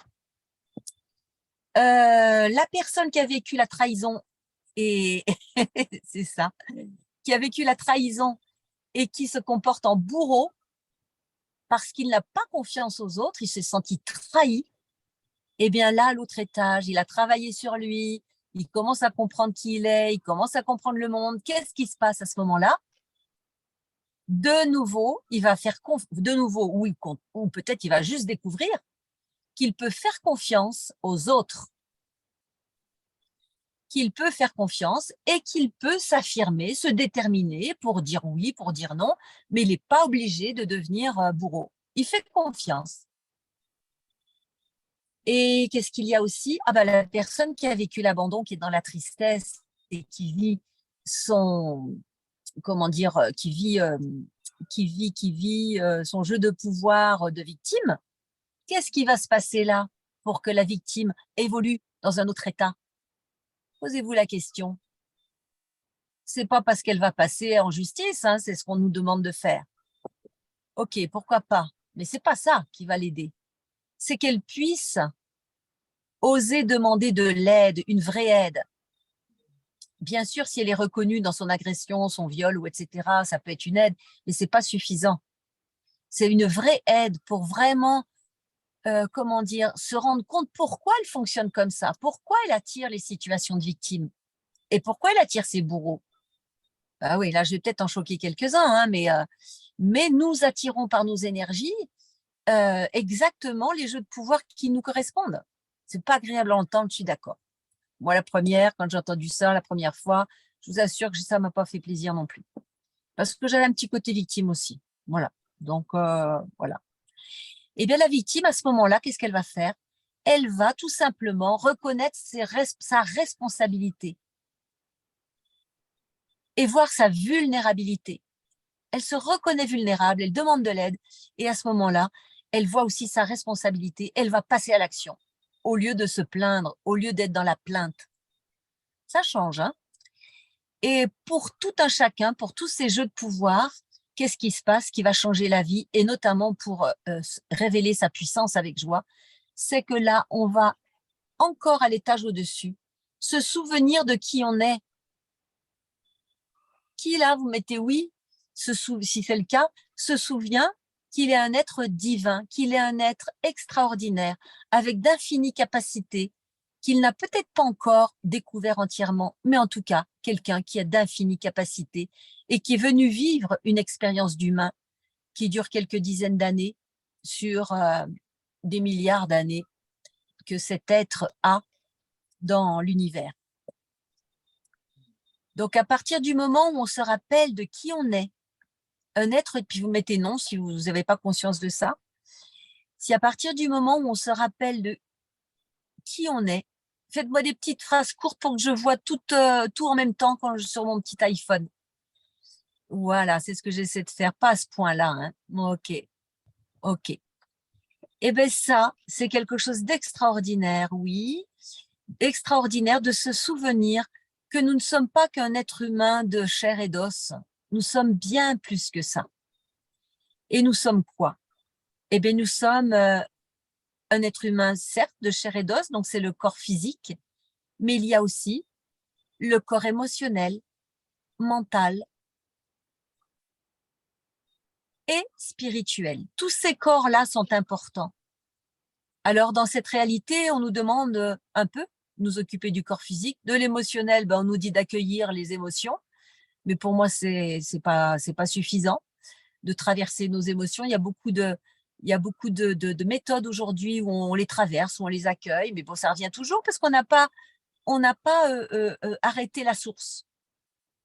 La personne qui a vécu la trahison, et c'est ça, qui a vécu la trahison et qui se comporte en bourreau parce qu'il n'a pas confiance aux autres, il s'est senti trahi. Eh bien là, à l'autre étage, il a travaillé sur lui, il commence à comprendre qui il est, il commence à comprendre le monde. Qu'est-ce qui se passe à ce moment-là? De nouveau, il va faire de nouveau, ou peut-être il va juste découvrir qu'il peut faire confiance aux autres, qu'il peut faire confiance et qu'il peut s'affirmer, se déterminer pour dire oui, pour dire non, mais il n'est pas obligé de devenir bourreau. Il fait confiance. Et qu'est-ce qu'il y a aussi? Ah ben, la personne qui a vécu l'abandon, qui est dans la tristesse et qui vit son, comment dire, qui vit son jeu de pouvoir de victime, qu'est-ce qui va se passer là pour que la victime évolue dans un autre état? Posez-vous la question. C'est pas parce qu'elle va passer en justice, hein, c'est ce qu'on nous demande de faire. Ok, pourquoi pas? Mais c'est pas ça qui va l'aider. C'est qu'elle puisse oser demander de l'aide, une vraie aide. Bien sûr, si elle est reconnue dans son agression, son viol ou etc., ça peut être une aide, mais c'est pas suffisant. C'est une vraie aide pour vraiment, comment dire, se rendre compte pourquoi elle fonctionne comme ça, pourquoi elle attire les situations de victimes et pourquoi elle attire ses bourreaux. Ah oui, là, je vais peut-être en choquer quelques-uns, hein, mais nous attirons par nos énergies exactement les jeux de pouvoir qui nous correspondent. C'est pas agréable à entendre, je suis d'accord. Moi, la première, quand j'ai entendu ça la première fois, je vous assure que ça m'a pas fait plaisir non plus. Parce que j'avais un petit côté victime aussi. Voilà. Donc, voilà. Eh bien, la victime, à ce moment-là, qu'est-ce qu'elle va faire? Elle va tout simplement reconnaître sa responsabilité et voir sa vulnérabilité. Elle se reconnaît vulnérable, elle demande de l'aide et à ce moment-là, elle voit aussi sa responsabilité, elle va passer à l'action au lieu de se plaindre, au lieu d'être dans la plainte. Ça change, hein? Et pour tout un chacun, pour tous ces jeux de pouvoir, qu'est-ce qui se passe qui va changer la vie et notamment pour révéler sa puissance avec joie, c'est que là, on va encore à l'étage au-dessus, se souvenir de qui on est. Qui là, vous mettez oui, si c'est le cas, se souvient qu'il est un être divin, qu'il est un être extraordinaire, avec d'infinies capacités, qu'il n'a peut-être pas encore découvert entièrement, mais en tout cas, quelqu'un qui a d'infinies capacités et qui est venu vivre une expérience d'humain qui dure quelques dizaines d'années sur des milliards d'années que cet être a dans l'univers. Donc, à partir du moment où on se rappelle de qui on est, un être, et puis vous mettez non si vous n'avez pas conscience de ça, si à partir du moment où on se rappelle de qui on est, faites-moi des petites phrases courtes pour que je vois tout en même temps quand sur mon petit iPhone. Voilà, c'est ce que j'essaie de faire, pas à ce point-là, hein. Ok, ok. Eh bien ça, c'est quelque chose d'extraordinaire, oui, extraordinaire de se souvenir que nous ne sommes pas qu'un être humain de chair et d'os, nous sommes bien plus que ça. Et nous sommes quoi? Eh bien, nous sommes un être humain, certes, de chair et d'os, donc c'est le corps physique, mais il y a aussi le corps émotionnel, mental et spirituel. Tous ces corps-là sont importants. Alors, dans cette réalité, on nous demande un peu de nous occuper du corps physique. De l'émotionnel, on nous dit d'accueillir les émotions, mais pour moi, c'est pas suffisant de traverser nos émotions. Il y a beaucoup de méthodes aujourd'hui où on les traverse, où on les accueille, mais bon, ça revient toujours parce qu'on n'a pas arrêté la source.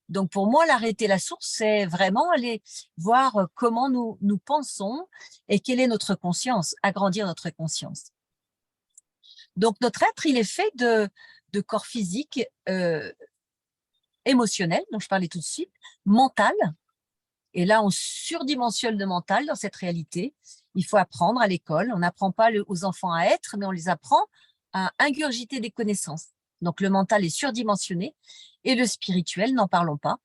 Donc, pour moi, l'arrêter la source, c'est vraiment aller voir comment nous pensons et quelle est notre conscience, agrandir notre conscience. Donc, notre être, il est fait de corps physique, émotionnel, dont je parlais tout de suite, mental. Et là, on surdimensionne le mental dans cette réalité. Il faut apprendre à l'école. On n'apprend pas aux enfants à être, mais on les apprend à ingurgiter des connaissances. Donc, le mental est surdimensionné. Et le spirituel, n'en parlons pas.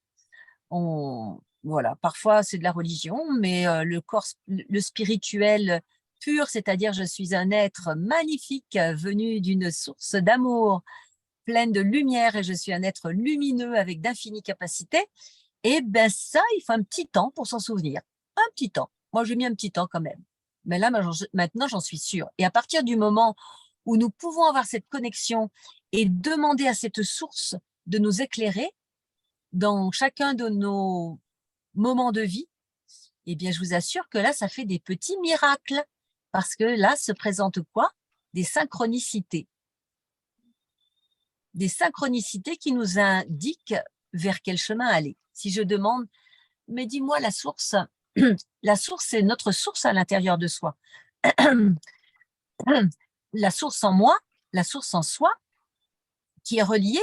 Voilà, parfois, c'est de la religion, mais le spirituel pur, c'est-à-dire je suis un être magnifique venu d'une source d'amour pleine de lumière et je suis un être lumineux avec d'infinies capacités, et ben ça, il faut un petit temps pour s'en souvenir. Un petit temps. Moi, j'ai mis un petit temps quand même. Mais là, maintenant, j'en suis sûre. Et à partir du moment où nous pouvons avoir cette connexion et demander à cette source de nous éclairer dans chacun de nos moments de vie, eh bien, je vous assure que là, ça fait des petits miracles. Parce que là, se présente quoi? Des synchronicités. Des synchronicités qui nous indiquent vers quel chemin aller. Si je demande, mais dis-moi la source c'est notre source à l'intérieur de soi. La source en moi, la source en soi, qui est reliée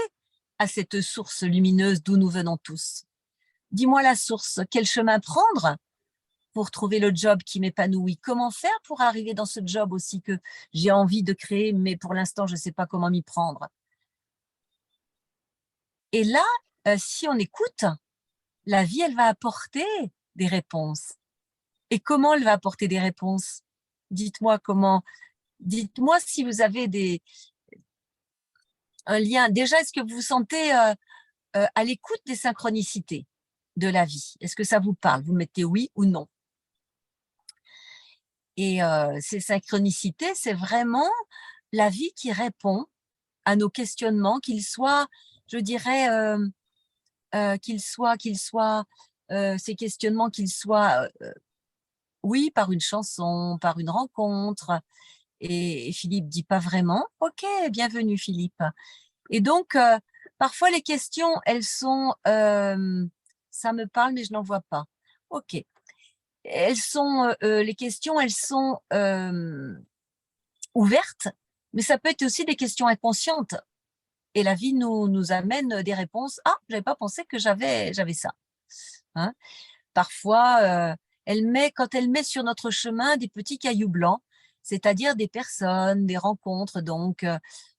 à cette source lumineuse d'où nous venons tous. Dis-moi la source, quel chemin prendre pour trouver le job qui m'épanouit? Comment faire pour arriver dans ce job aussi que j'ai envie de créer, mais pour l'instant, je ne sais pas comment m'y prendre? Et là, si on écoute, la vie, elle va apporter des réponses. Et comment elle va apporter des réponses? Dites-moi comment. Dites-moi si vous avez un lien. Déjà, est-ce que vous vous sentez à l'écoute des synchronicités de la vie? Est-ce que ça vous parle? Vous mettez oui ou non. Et ces synchronicités, c'est vraiment la vie qui répond à nos questionnements, qu'ils soient, je dirais, ces questionnements, qu'ils soient, oui, par une chanson, par une rencontre. Et Philippe dit pas vraiment. Ok, bienvenue Philippe. Et donc, parfois les questions, elles sont, ça me parle, mais je n'en vois pas. Ok. Les questions, elles sont ouvertes, mais ça peut être aussi des questions inconscientes. Et la vie nous amène des réponses. Ah, j'avais pas pensé que j'avais ça. Hein. Parfois, quand elle met sur notre chemin des petits cailloux blancs, c'est-à-dire des personnes, des rencontres, donc,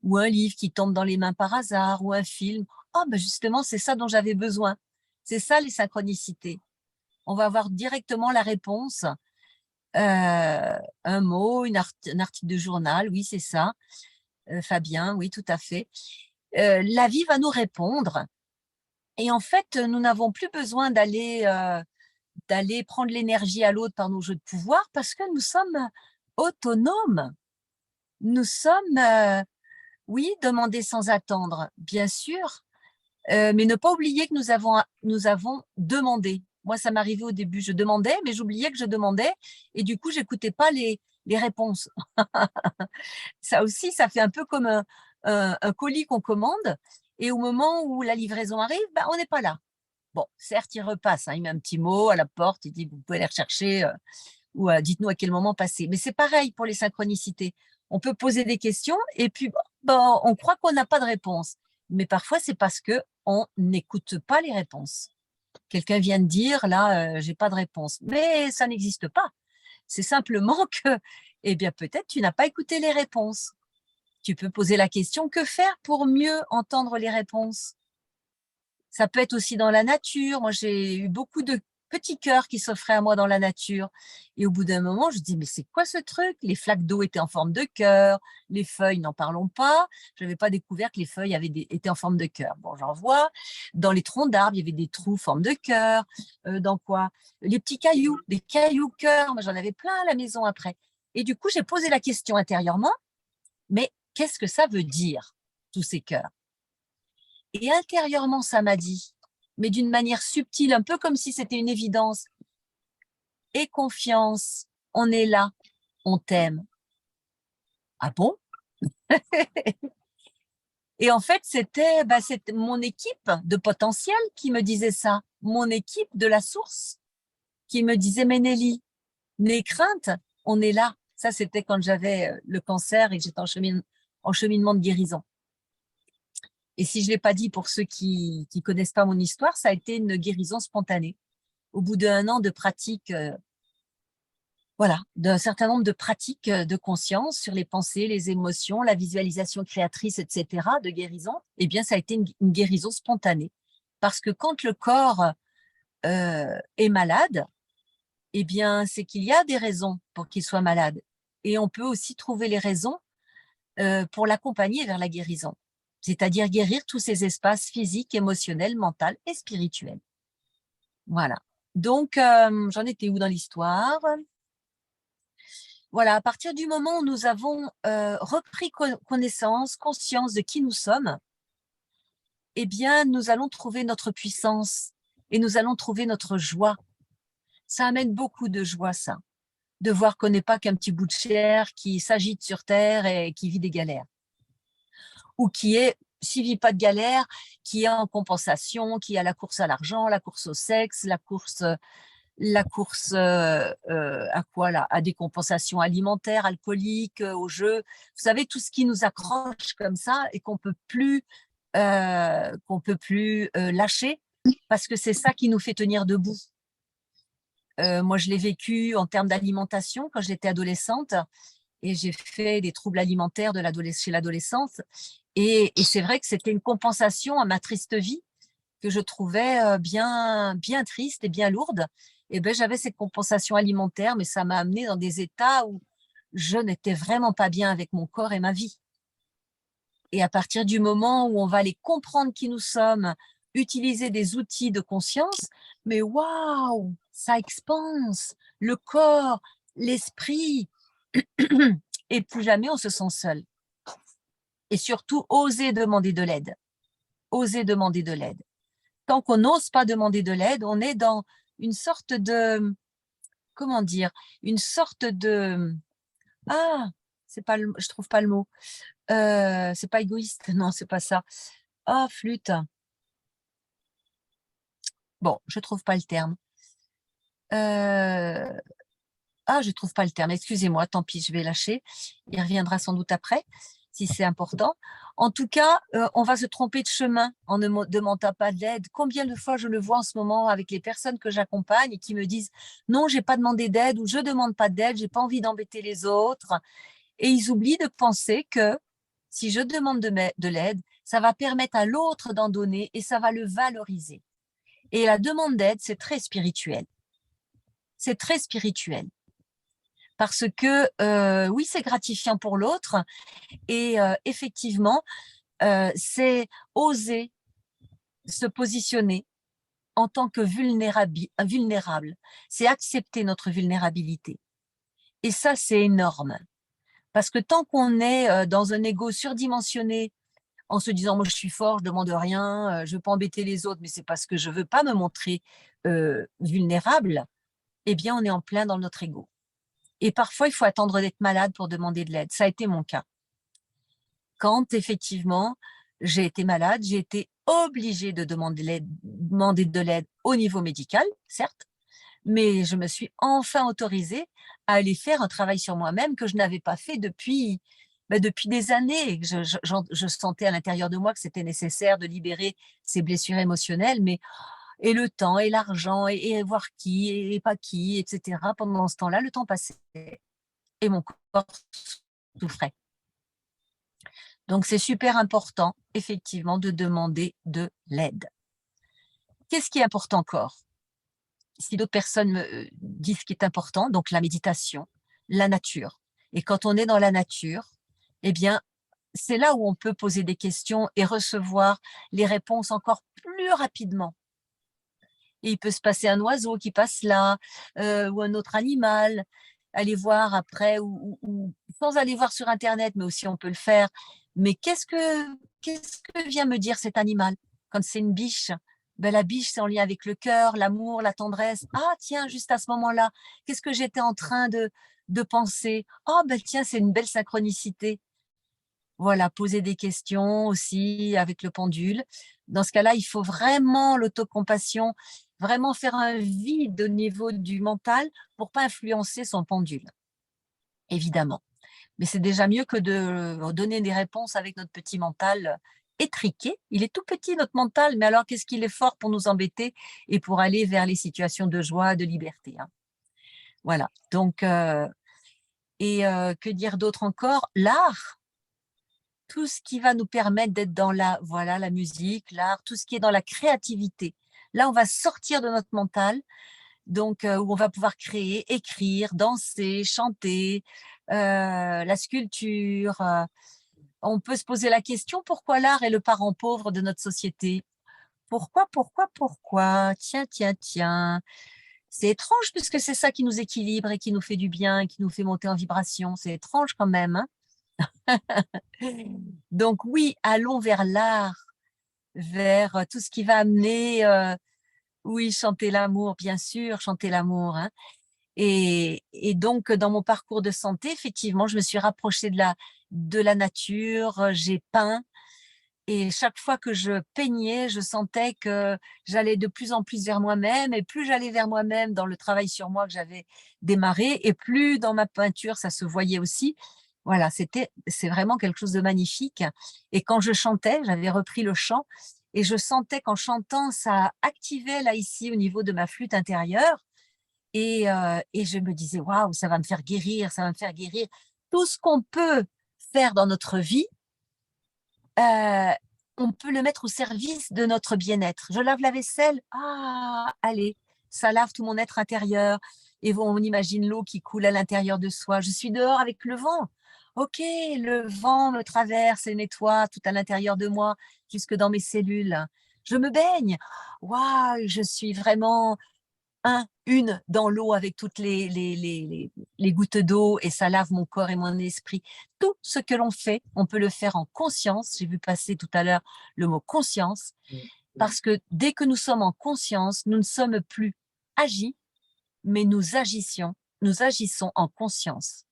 ou un livre qui tombe dans les mains par hasard, ou un film. Oh, ben justement, c'est ça dont j'avais besoin. C'est ça les synchronicités. On va avoir directement la réponse. Un mot, un article de journal, oui, c'est ça. Fabien, oui, tout à fait. La vie va nous répondre. Et en fait, nous n'avons plus besoin d'aller prendre l'énergie à l'autre par nos jeux de pouvoir parce que nous sommes autonomes. Nous sommes, oui, demander sans attendre, bien sûr, mais ne pas oublier que nous avons demandé. Moi, ça m'arrivait au début, je demandais, mais j'oubliais que je demandais et du coup, j'écoutais pas les réponses. Ça aussi, ça fait un peu comme un colis qu'on commande et au moment où la livraison arrive, on n'est pas là. Bon, certes, il repasse, hein, il met un petit mot à la porte, il dit vous pouvez aller rechercher ou dites-nous à quel moment passer. Mais c'est pareil pour les synchronicités. On peut poser des questions et puis on croit qu'on n'a pas de réponse. Mais parfois, c'est parce que on n'écoute pas les réponses. Quelqu'un vient de dire là, j'ai pas de réponse, mais ça n'existe pas. C'est simplement que, eh bien, peut-être tu n'as pas écouté les réponses. Tu peux poser la question que faire pour mieux entendre les réponses. Ça peut être aussi dans la nature. Moi, j'ai eu beaucoup petit cœur qui s'offrait à moi dans la nature. Et au bout d'un moment, je dis, mais c'est quoi ce truc? Les flaques d'eau étaient en forme de cœur, les feuilles, n'en parlons pas. Je n'avais pas découvert que les feuilles étaient en forme de cœur. Bon, j'en vois. Dans les troncs d'arbres, il y avait des trous en forme de cœur. Dans quoi? Les petits cailloux, des cailloux cœur. Moi, j'en avais plein à la maison après. Et du coup, j'ai posé la question intérieurement, mais qu'est-ce que ça veut dire, tous ces cœurs? Et intérieurement, ça m'a dit, mais d'une manière subtile, un peu comme si c'était une évidence, aie confiance, on est là, on t'aime. Ah bon? Et en fait, c'était mon équipe de potentiel qui me disait ça, mon équipe de la source qui me disait, mais Nelly, n'aie crainte, on est là. Ça, c'était quand j'avais le cancer et que j'étais en cheminement de guérison. Et si je ne l'ai pas dit pour ceux qui ne connaissent pas mon histoire, ça a été une guérison spontanée. Au bout d'un an de pratique, voilà, d'un certain nombre de pratiques de conscience sur les pensées, les émotions, la visualisation créatrice, etc., de guérison, eh bien, ça a été une guérison spontanée. Parce que quand le corps est malade, eh bien, c'est qu'il y a des raisons pour qu'il soit malade. Et on peut aussi trouver les raisons pour l'accompagner vers la guérison, c'est-à-dire guérir tous ces espaces physiques, émotionnels, mentaux et spirituels. Voilà. Donc, j'en étais où dans l'histoire? Voilà, à partir du moment où nous avons repris connaissance, conscience de qui nous sommes, eh bien, nous allons trouver notre puissance et nous allons trouver notre joie. Ça amène beaucoup de joie, ça, de voir qu'on n'est pas qu'un petit bout de chair qui s'agite sur Terre et qui vit des galères. Ou qui est, s'il ne vit pas de galères, qui est en compensation, qui a la course à l'argent, la course au sexe, la course à quoi là? À des compensations alimentaires, alcooliques, au jeu. Vous savez, tout ce qui nous accroche comme ça et qu'on peut plus lâcher parce que c'est ça qui nous fait tenir debout. Moi, je l'ai vécu en termes d'alimentation quand j'étais adolescente et j'ai fait des troubles alimentaires chez l'adolescence. Et c'est vrai que c'était une compensation à ma triste vie que je trouvais bien, bien triste et bien lourde. Et ben, j'avais cette compensation alimentaire, mais ça m'a amené dans des états où je n'étais vraiment pas bien avec mon corps et ma vie. Et à partir du moment où on va aller comprendre qui nous sommes, utiliser des outils de conscience, mais waouh, ça expanse le corps, l'esprit, et plus jamais on se sent seul. Et surtout, oser demander de l'aide. Oser demander de l'aide. Tant qu'on n'ose pas demander de l'aide, on est dans une sorte de, comment dire, une sorte de, ah, c'est pas je trouve pas le mot, c'est pas égoïste, non, c'est pas ça. Oh, flûte. Bon, je trouve pas le terme. Je trouve pas le terme, excusez-moi, tant pis, je vais lâcher. Il reviendra sans doute après, si c'est important. En tout cas, on va se tromper de chemin en ne demandant pas de l'aide. Combien de fois je le vois en ce moment avec les personnes que j'accompagne et qui me disent non, j'ai pas demandé d'aide ou je demande pas d'aide, j'ai pas envie d'embêter les autres. Et ils oublient de penser que si je demande de l'aide, ça va permettre à l'autre d'en donner et ça va le valoriser. Et la demande d'aide, c'est très spirituel. C'est très spirituel. Parce que oui, c'est gratifiant pour l'autre et effectivement, c'est oser se positionner en tant que vulnérable. C'est accepter notre vulnérabilité. Et ça, c'est énorme. Parce que tant qu'on est dans un ego surdimensionné, en se disant, moi, je suis fort, je ne demande rien, je ne veux pas embêter les autres, mais c'est parce que je ne veux pas me montrer vulnérable, eh bien, on est en plein dans notre ego. Et parfois, il faut attendre d'être malade pour demander de l'aide. Ça a été mon cas. Quand, effectivement, j'ai été malade, j'ai été obligée de demander de l'aide au niveau médical, certes, mais je me suis enfin autorisée à aller faire un travail sur moi-même que je n'avais pas fait depuis des années. Je sentais à l'intérieur de moi que c'était nécessaire de libérer ces blessures émotionnelles, mais et le temps, et l'argent, et voir qui, et pas qui, etc. Pendant ce temps-là, le temps passait et mon corps souffrait. Donc, c'est super important, effectivement, de demander de l'aide. Qu'est-ce qui est important encore? si d'autres personnes me disent ce qui est important, donc la méditation, la nature. Et quand on est dans la nature, eh bien, c'est là où on peut poser des questions et recevoir les réponses encore plus rapidement. Et il peut se passer un oiseau qui passe là, ou un autre animal. Aller voir après ou sans aller voir sur internet, mais aussi on peut le faire. Mais qu'est-ce que vient me dire cet animal? Quand c'est une biche, ben, la biche, c'est en lien avec le cœur, l'amour, la tendresse. Ah tiens, juste à ce moment-là, qu'est-ce que j'étais en train de penser? Oh ben tiens, c'est une belle synchronicité. Voilà, poser des questions aussi avec le pendule. Dans ce cas-là, il faut vraiment l'autocompassion, vraiment faire un vide au niveau du mental pour pas influencer son pendule, évidemment. Mais c'est déjà mieux que de donner des réponses avec notre petit mental étriqué. Il est tout petit, notre mental, mais alors qu'est-ce qu'il est fort pour nous embêter et pour aller vers les situations de joie, de liberté, hein. Voilà, donc que dire d'autre encore? L'art, tout ce qui va nous permettre d'être dans la musique, l'art, tout ce qui est dans la créativité. Là, on va sortir de notre mental, donc où on va pouvoir créer, écrire, danser, chanter, la sculpture. On peut se poser la question: pourquoi l'art est le parent pauvre de notre société? Pourquoi, pourquoi, pourquoi? Tiens, tiens, tiens. C'est étrange puisque c'est ça qui nous équilibre et qui nous fait du bien et qui nous fait monter en vibration. C'est étrange quand même, hein? Donc oui, allons vers l'art, vers tout ce qui va amener, oui, chanter l'amour, bien sûr, chanter l'amour, hein. Et donc, dans mon parcours de santé, effectivement, je me suis rapprochée de la nature, j'ai peint et chaque fois que je peignais, je sentais que j'allais de plus en plus vers moi-même et plus j'allais vers moi-même dans le travail sur moi que j'avais démarré et plus dans ma peinture, ça se voyait aussi. Voilà, c'est vraiment quelque chose de magnifique et quand je chantais, j'avais repris le chant et je sentais qu'en chantant, ça activait là, ici, au niveau de ma flûte intérieure et je me disais: «Waouh, ça va me faire guérir, ça va me faire guérir». Tout ce qu'on peut faire dans notre vie, heu, on peut le mettre au service de notre bien-être. Je lave la vaisselle, ah allez, ça lave tout mon être intérieur et on imagine l'eau qui coule à l'intérieur de soi. Je suis dehors avec le vent. OK, le vent me traverse et nettoie tout à l'intérieur de moi, jusque dans mes cellules. Je me baigne. Waouh, je suis vraiment une dans l'eau avec toutes les gouttes d'eau et ça lave mon corps et mon esprit. Tout ce que l'on fait, on peut le faire en conscience. J'ai vu passer tout à l'heure le mot conscience, parce que dès que nous sommes en conscience, nous ne sommes plus agis, mais nous agissons en conscience.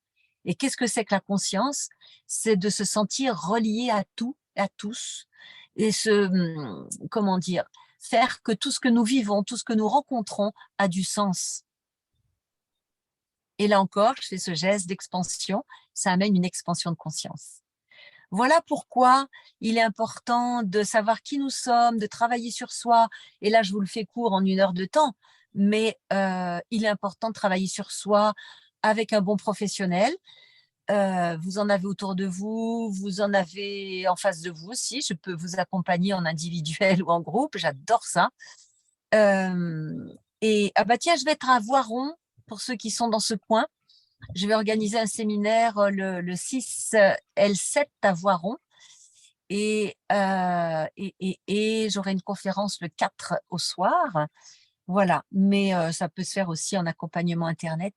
Et qu'est-ce que c'est que la conscience? C'est de se sentir relié à tout, à tous, et comment dire, faire que tout ce que nous vivons, tout ce que nous rencontrons a du sens. Et là encore, je fais ce geste d'expansion, ça amène une expansion de conscience. Voilà pourquoi il est important de savoir qui nous sommes, de travailler sur soi. Et là, je vous le fais court en 1 heure de temps, mais il est important de travailler sur soi avec un bon professionnel. Vous en avez autour de vous, vous en avez en face de vous aussi. Je peux vous accompagner en individuel ou en groupe, j'adore ça. Et ah bah tiens, je vais être à Voiron pour ceux qui sont dans ce coin. Je vais organiser un séminaire le 6 L7 à Voiron et j'aurai une conférence le 4 au soir. Voilà, mais ça peut se faire aussi en accompagnement internet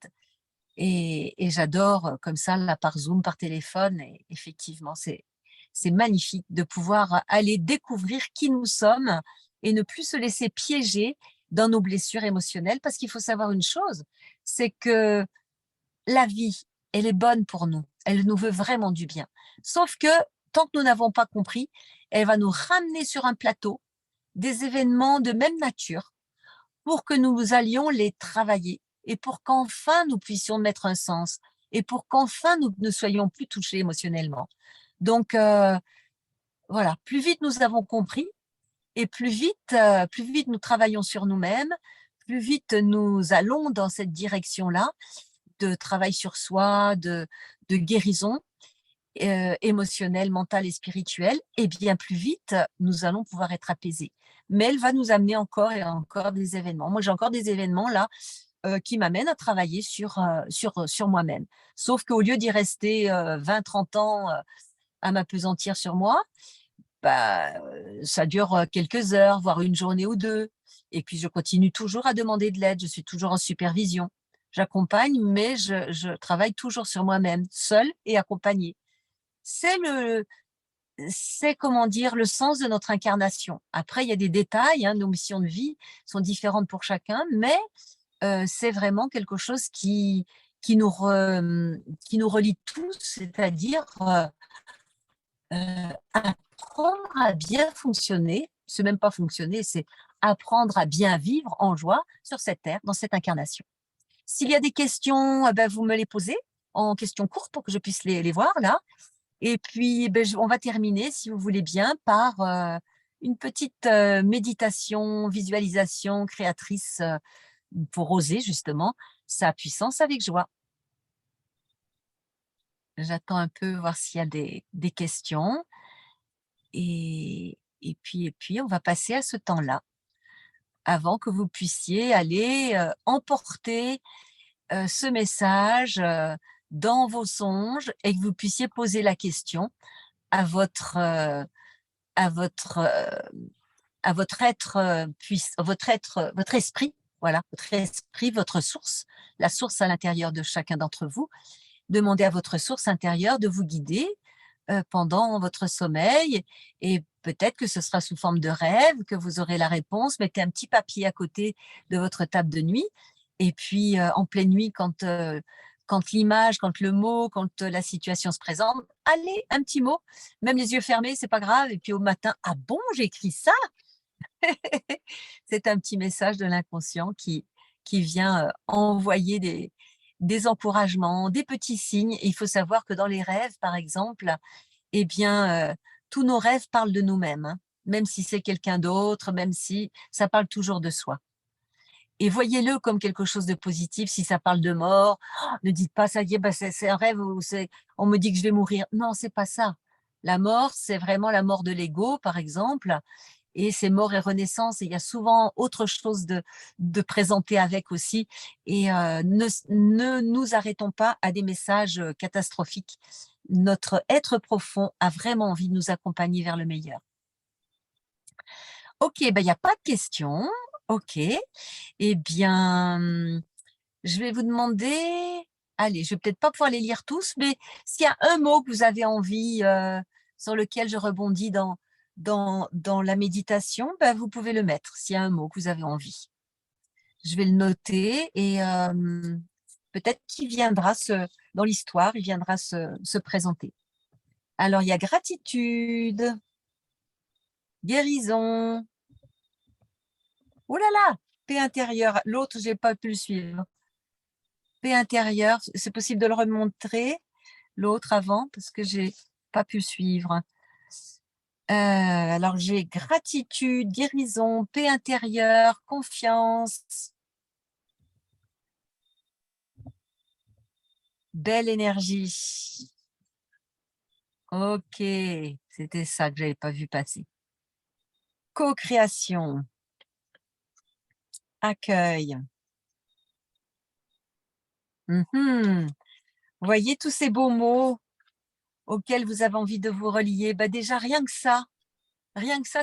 et j'adore comme ça, là, par Zoom, par téléphone et effectivement, c'est magnifique de pouvoir aller découvrir qui nous sommes et ne plus se laisser piéger dans nos blessures émotionnelles. Parce qu'il faut savoir une chose, c'est que la vie, elle est bonne pour nous. Elle nous veut vraiment du bien. Sauf que tant que nous n'avons pas compris, elle va nous ramener sur un plateau des événements de même nature pour que nous allions les travailler et pour qu'enfin nous puissions mettre un sens et pour qu'enfin nous ne soyons plus touchés émotionnellement. Donc voilà, plus vite nous avons compris et plus vite nous travaillons sur nous-mêmes, plus vite nous allons dans cette direction-là de travail sur soi, de guérison émotionnelle, mentale et spirituelle, et bien plus vite nous allons pouvoir être apaisés. mais elle va nous amener encore et encore des événements. Moi, j'ai encore des événements là qui m'amènent à travailler sur moi-même. Sauf qu'au lieu d'y rester 20-30 ans à m'appesantir sur moi, bah, ça dure quelques heures, voire une journée ou deux. Et puis, je continue toujours à demander de l'aide. Je suis toujours en supervision. J'accompagne, mais je travaille toujours sur moi-même, seule et accompagnée. C'est c'est comment dire, le sens de notre incarnation. Après, il y a des détails, hein, nos missions de vie sont différentes pour chacun, mais c'est vraiment quelque chose qui nous relie tous, c'est-à-dire apprendre à bien fonctionner, c'est même pas fonctionner, c'est apprendre à bien vivre en joie sur cette terre, dans cette incarnation. S'il y a des questions, ben, vous me les posez en questions courtes pour que je puisse les voir là. Et puis, ben, on va terminer, si vous voulez bien, par une petite méditation, visualisation créatrice pour oser justement sa puissance avec joie. J'attends un peu voir s'il y a des questions. Et puis, on va passer à ce temps-là, avant que vous puissiez aller emporter ce message dans vos songes et que vous puissiez poser la question à à votre, euh, à votre être, votre esprit, voilà, votre esprit, votre source, la source à l'intérieur de chacun d'entre vous. Demandez à votre source intérieure de vous guider pendant votre sommeil, et peut-être que ce sera sous forme de rêve que vous aurez la réponse. Mettez un petit papier à côté de votre table de nuit, et puis en pleine nuit, quand l'image, quand le mot, quand la situation se présente, allez, un petit mot, même les yeux fermés, c'est pas grave. Et puis au matin, ah bon, j'ai écrit ça. C'est un petit message de l'inconscient qui vient envoyer des encouragements, des petits signes. Et il faut savoir que dans les rêves, par exemple, eh bien, tous nos rêves parlent de nous-mêmes, hein. Même si c'est quelqu'un d'autre, même si ça parle toujours de soi. Et voyez-le comme quelque chose de positif. Si ça parle de mort, ne dites pas ça y est, bah, c'est un rêve où on me dit que je vais mourir. Non, c'est pas ça. La mort, c'est vraiment la mort de l'ego, par exemple, et c'est mort et renaissance. Et il y a souvent autre chose de présenter avec aussi. Et ne nous arrêtons pas à des messages catastrophiques. Notre être profond a vraiment envie de nous accompagner vers le meilleur. Ok, ben, il n'y a pas de questions. Ok. Eh bien, je vais vous demander, allez, je vais peut-être pas pouvoir les lire tous, mais s'il y a un mot que vous avez envie, sur lequel je rebondis dans la méditation, ben, vous pouvez le mettre, s'il y a un mot que vous avez envie. Je vais le noter, et peut-être qu'il viendra dans l'histoire, il viendra se présenter. Alors, il y a gratitude, guérison, oh là là, paix intérieure. L'autre, j'ai pas pu le suivre. Paix intérieure, c'est possible de le remontrer, l'autre avant, parce que j'ai pas pu suivre. Alors, j'ai gratitude, guérison, paix intérieure, confiance, belle énergie. Ok, c'était ça que j'avais pas vu passer. Co-création, accueil. Mhm. Voyez tous ces beaux mots auxquels vous avez envie de vous relier. Bah déjà, rien que ça,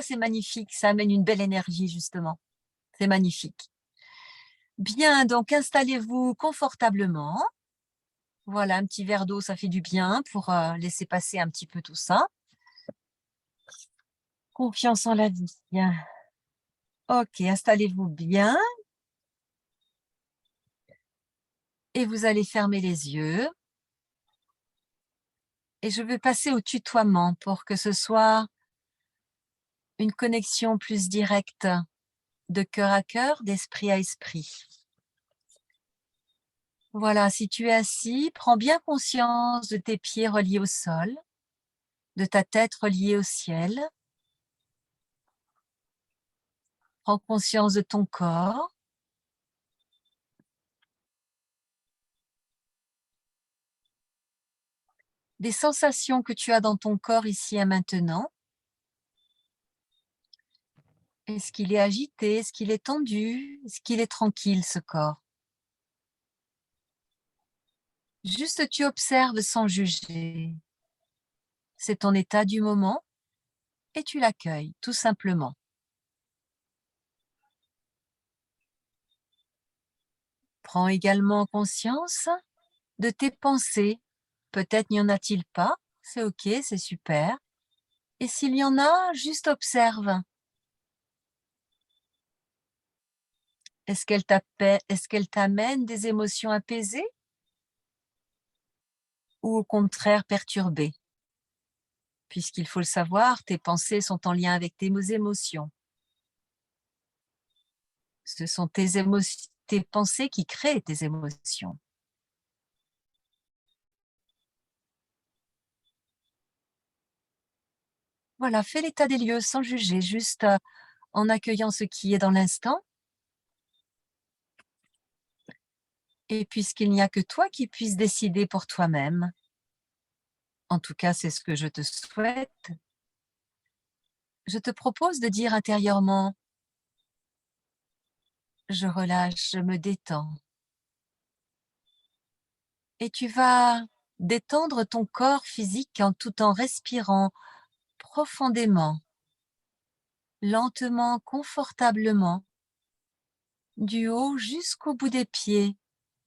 c'est magnifique. Ça amène une belle énergie, justement. C'est magnifique. Bien, donc installez-vous confortablement. Voilà, un petit verre d'eau, ça fait du bien pour laisser passer un petit peu tout ça. Confiance en la vie. Bien. Ok, installez-vous bien et vous allez fermer les yeux. Et je vais passer au tutoiement pour que ce soit une connexion plus directe de cœur à cœur, d'esprit à esprit. Voilà, si tu es assis, prends bien conscience de tes pieds reliés au sol, de ta tête reliée au ciel. Prends conscience de ton corps. Des sensations que tu as dans ton corps ici et maintenant. Est-ce qu'il est agité? Est-ce qu'il est tendu? Est-ce qu'il est tranquille, ce corps? Juste tu observes sans juger. C'est ton état du moment et tu l'accueilles, tout simplement. Prends également conscience de tes pensées. Peut-être n'y en a-t-il pas, c'est ok, c'est super. Et s'il y en a, juste observe. Est-ce qu'elle t'amène des émotions apaisées ou au contraire perturbées? Puisqu'il faut le savoir, tes pensées sont en lien avec tes émotions. Ce sont tes pensées qui créent tes émotions. Voilà, fais l'état des lieux sans juger, juste en accueillant ce qui est dans l'instant. Et puisqu'il n'y a que toi qui puisses décider pour toi-même, en tout cas c'est ce que je te souhaite, je te propose de dire intérieurement: je relâche, je me détends. Et tu vas détendre ton corps physique tout en respirant profondément, lentement, confortablement, du haut jusqu'au bout des pieds,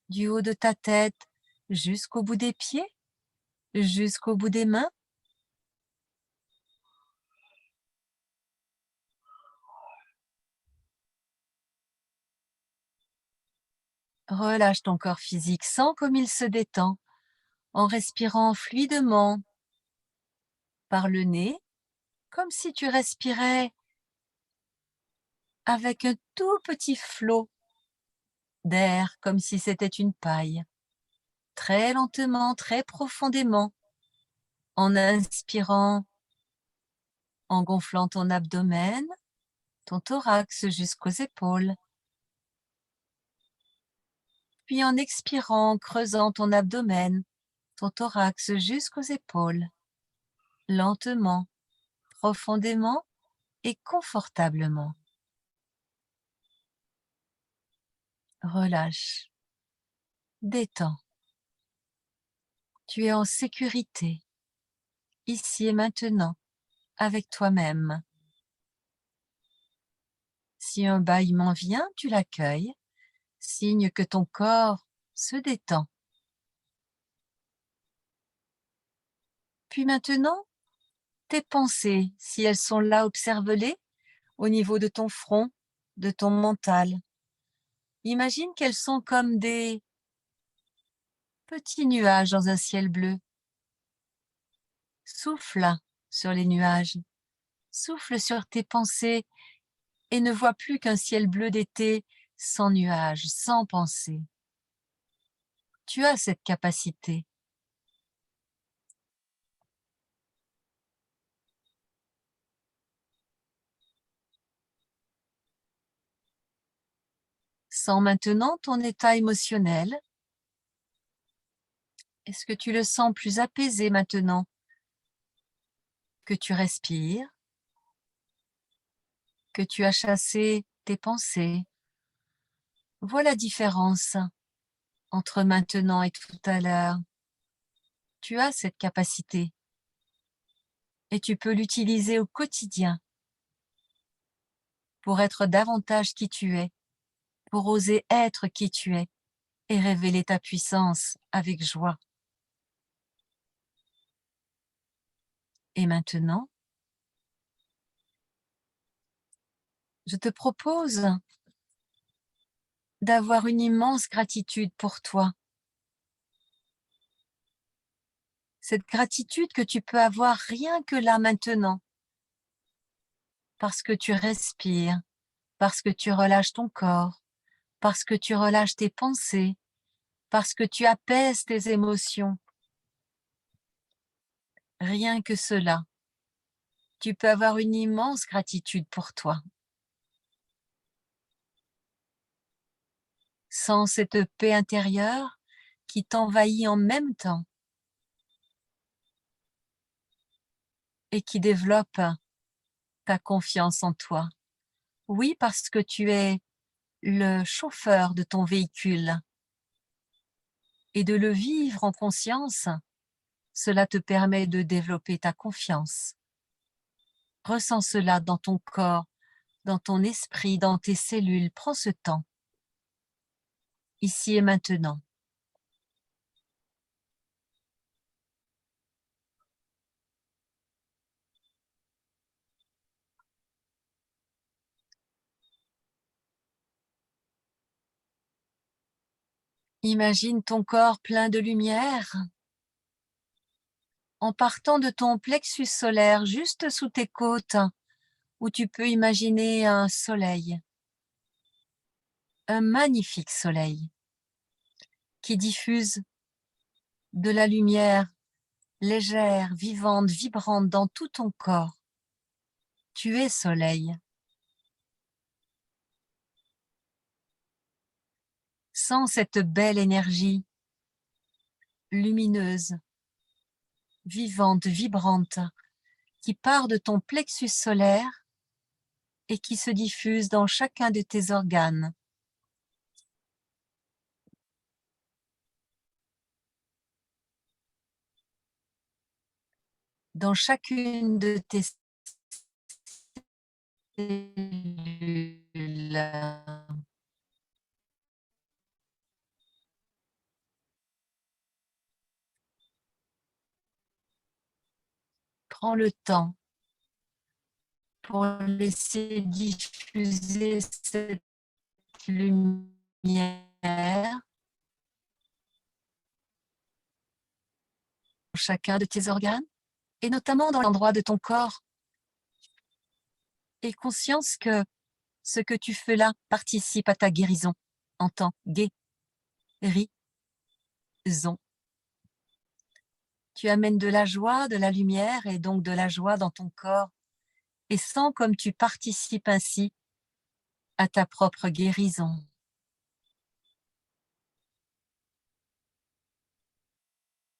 du haut de ta tête jusqu'au bout des pieds, jusqu'au bout des mains. Relâche ton corps physique, sens comme il se détend en respirant fluidement par le nez, comme si tu respirais avec un tout petit flot d'air, comme si c'était une paille, très lentement, très profondément, en inspirant, en gonflant ton abdomen, ton thorax jusqu'aux épaules, puis en expirant, en creusant ton abdomen, ton thorax jusqu'aux épaules, lentement, profondément et confortablement. Relâche, détends. Tu es en sécurité, ici et maintenant, avec toi-même. Si un bâillement vient, tu l'accueilles, signe que ton corps se détend. Puis maintenant, tes pensées, si elles sont là, observe-les au niveau de ton front, de ton mental. Imagine qu'elles sont comme des petits nuages dans un ciel bleu. Souffle sur les nuages, souffle sur tes pensées et ne vois plus qu'un ciel bleu d'été sans nuages, sans pensée. Tu as cette capacité. Sens maintenant ton état émotionnel. Est-ce que tu le sens plus apaisé maintenant que tu respires, que tu as chassé tes pensées? Vois la différence entre maintenant et tout à l'heure. Tu as cette capacité et tu peux l'utiliser au quotidien pour être davantage qui tu es, pour oser être qui tu es et révéler ta puissance avec joie. Et maintenant, je te propose d'avoir une immense gratitude pour toi. Cette gratitude que tu peux avoir rien que là maintenant, parce que tu respires, parce que tu relâches ton corps, parce que tu relâches tes pensées, parce que tu apaises tes émotions. Rien que cela, tu peux avoir une immense gratitude pour toi. Sans cette paix intérieure qui t'envahit en même temps et qui développe ta confiance en toi, Oui, parce que tu es le chauffeur de ton véhicule et de le vivre en conscience, cela te permet de développer ta confiance. Ressens cela dans ton corps, dans ton esprit, dans tes cellules. Prends ce temps, ici et maintenant. Imagine ton corps plein de lumière en partant de ton plexus solaire juste sous tes côtes, où tu peux imaginer un soleil, un magnifique soleil qui diffuse de la lumière légère, vivante, vibrante dans tout ton corps. Tu es soleil. Sens cette belle énergie lumineuse, vivante, vibrante, qui part de ton plexus solaire et qui se diffuse dans chacun de tes organes. Dans chacune de tes cellules. Prends le temps pour laisser diffuser cette lumière dans chacun de tes organes et notamment dans l'endroit de ton corps. Et conscience que ce que tu fais là participe à ta guérison en tant guérison. Tu amènes de la joie, de la lumière et donc de la joie dans ton corps et sens comme tu participes ainsi à ta propre guérison.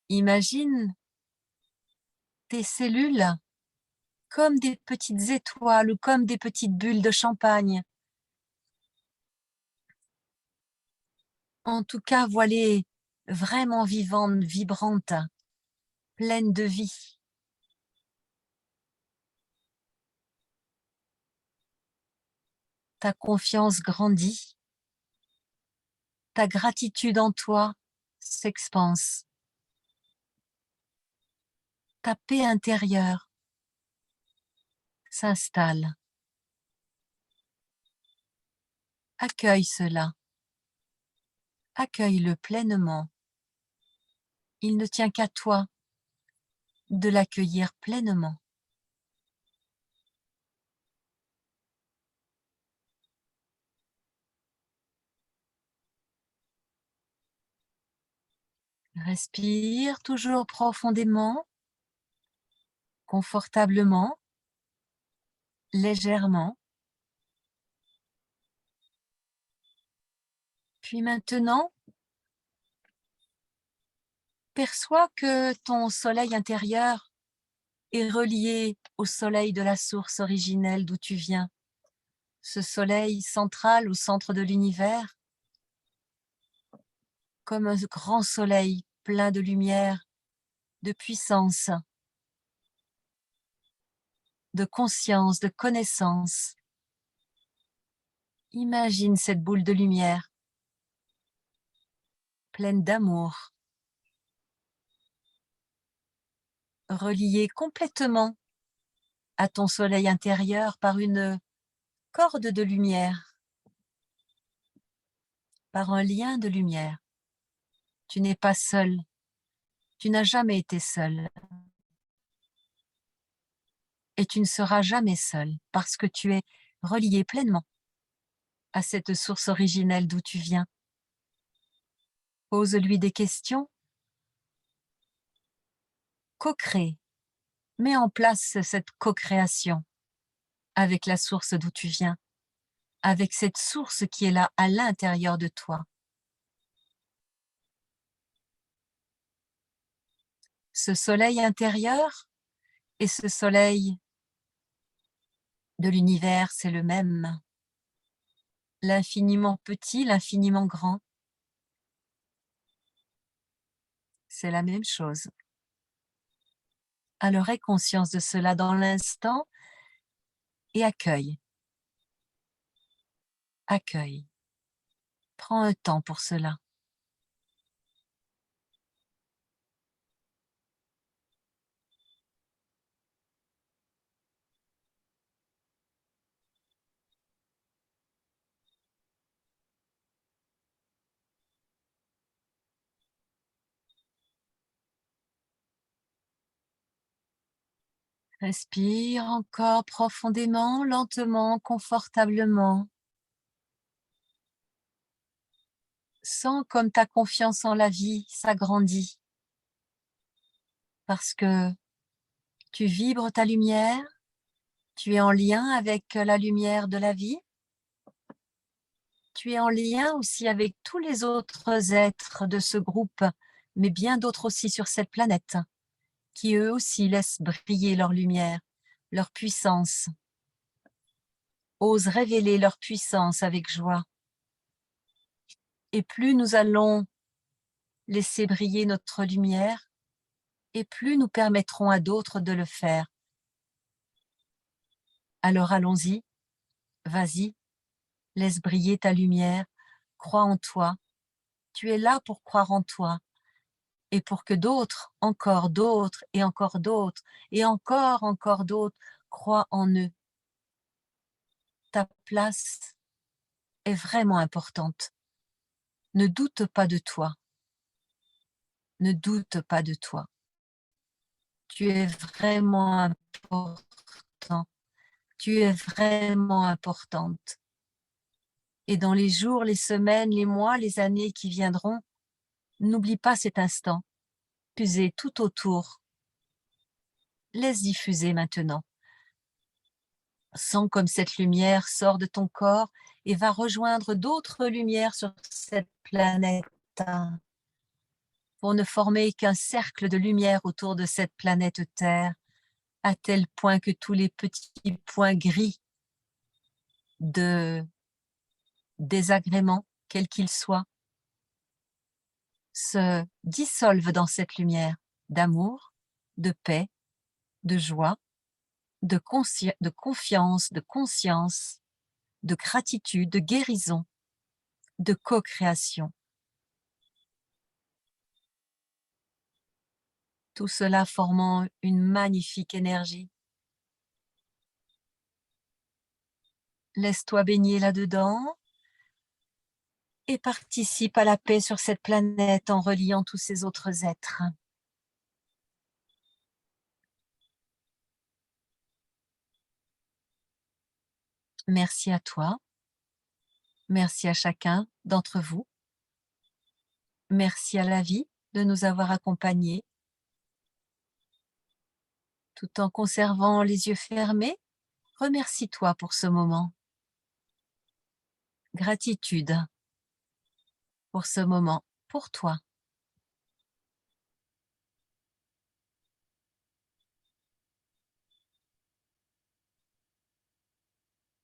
Imagine tes cellules comme des petites étoiles ou comme des petites bulles de champagne. En tout cas, voilées vraiment vivantes, vibrantes, pleines de vie. Ta confiance grandit, ta gratitude en toi s'expanse. Ta paix intérieure s'installe. Accueille cela. Accueille-le pleinement. Il ne tient qu'à toi de l'accueillir pleinement. Respire toujours profondément, confortablement, légèrement. Puis maintenant, perçois que ton soleil intérieur est relié au soleil de la source originelle d'où tu viens. Ce soleil central au centre de l'univers, comme un grand soleil plein de lumière, de puissance, de conscience, de connaissance. Imagine cette boule de lumière, pleine d'amour, reliée complètement à ton soleil intérieur par une corde de lumière, par un lien de lumière. Tu n'es pas seul, tu n'as jamais été seul. Et tu ne seras jamais seul parce que tu es relié pleinement à cette source originelle d'où tu viens. Pose-lui des questions, co-crée, mets en place cette co-création avec la source d'où tu viens, avec cette source qui est là à l'intérieur de toi. Ce soleil intérieur et ce soleil de l'univers, c'est le même. l'infiniment petit, l'infiniment grand. C'est la même chose. Alors aie conscience de cela dans l'instant et accueille. Accueille. Prends un temps pour cela. Respire encore profondément, lentement, confortablement. Sens comme ta confiance en la vie s'agrandit parce que tu vibres ta lumière, tu es en lien avec la lumière de la vie, tu es en lien aussi avec tous les autres êtres de ce groupe, mais bien d'autres aussi sur cette planète, qui eux aussi laissent briller leur lumière, leur puissance, osent révéler leur puissance avec joie. Et plus nous allons laisser briller notre lumière, et plus nous permettrons à d'autres de le faire. Alors allons-y, vas-y, laisse briller ta lumière, crois en toi. Tu es là pour croire en toi et pour que d'autres, encore d'autres et encore d'autres et encore d'autres croient en eux. Ta place est vraiment importante. Ne doute pas de toi. Ne doute pas de toi. Tu es vraiment important. Tu es vraiment importante. Et dans les jours, les semaines, les mois, les années qui viendront, n'oublie pas cet instant. Diffuser tout autour. Laisse diffuser maintenant. Sens comme cette lumière sort de ton corps et va rejoindre d'autres lumières sur cette planète pour ne former qu'un cercle de lumière autour de cette planète Terre, à tel point que tous les petits points gris de désagrément, quels qu'ils soient, se dissolvent dans cette lumière d'amour, de paix, de joie, de confiance, de conscience, de gratitude, de guérison, de co-création. Tout cela formant une magnifique énergie. Laisse-toi baigner là-dedans et participe à la paix sur cette planète en reliant tous ces autres êtres. Merci à toi. Merci à chacun d'entre vous. Merci à la vie de nous avoir accompagnés. Tout en conservant les yeux fermés, remercie-toi pour ce moment. Gratitude pour ce moment, pour toi.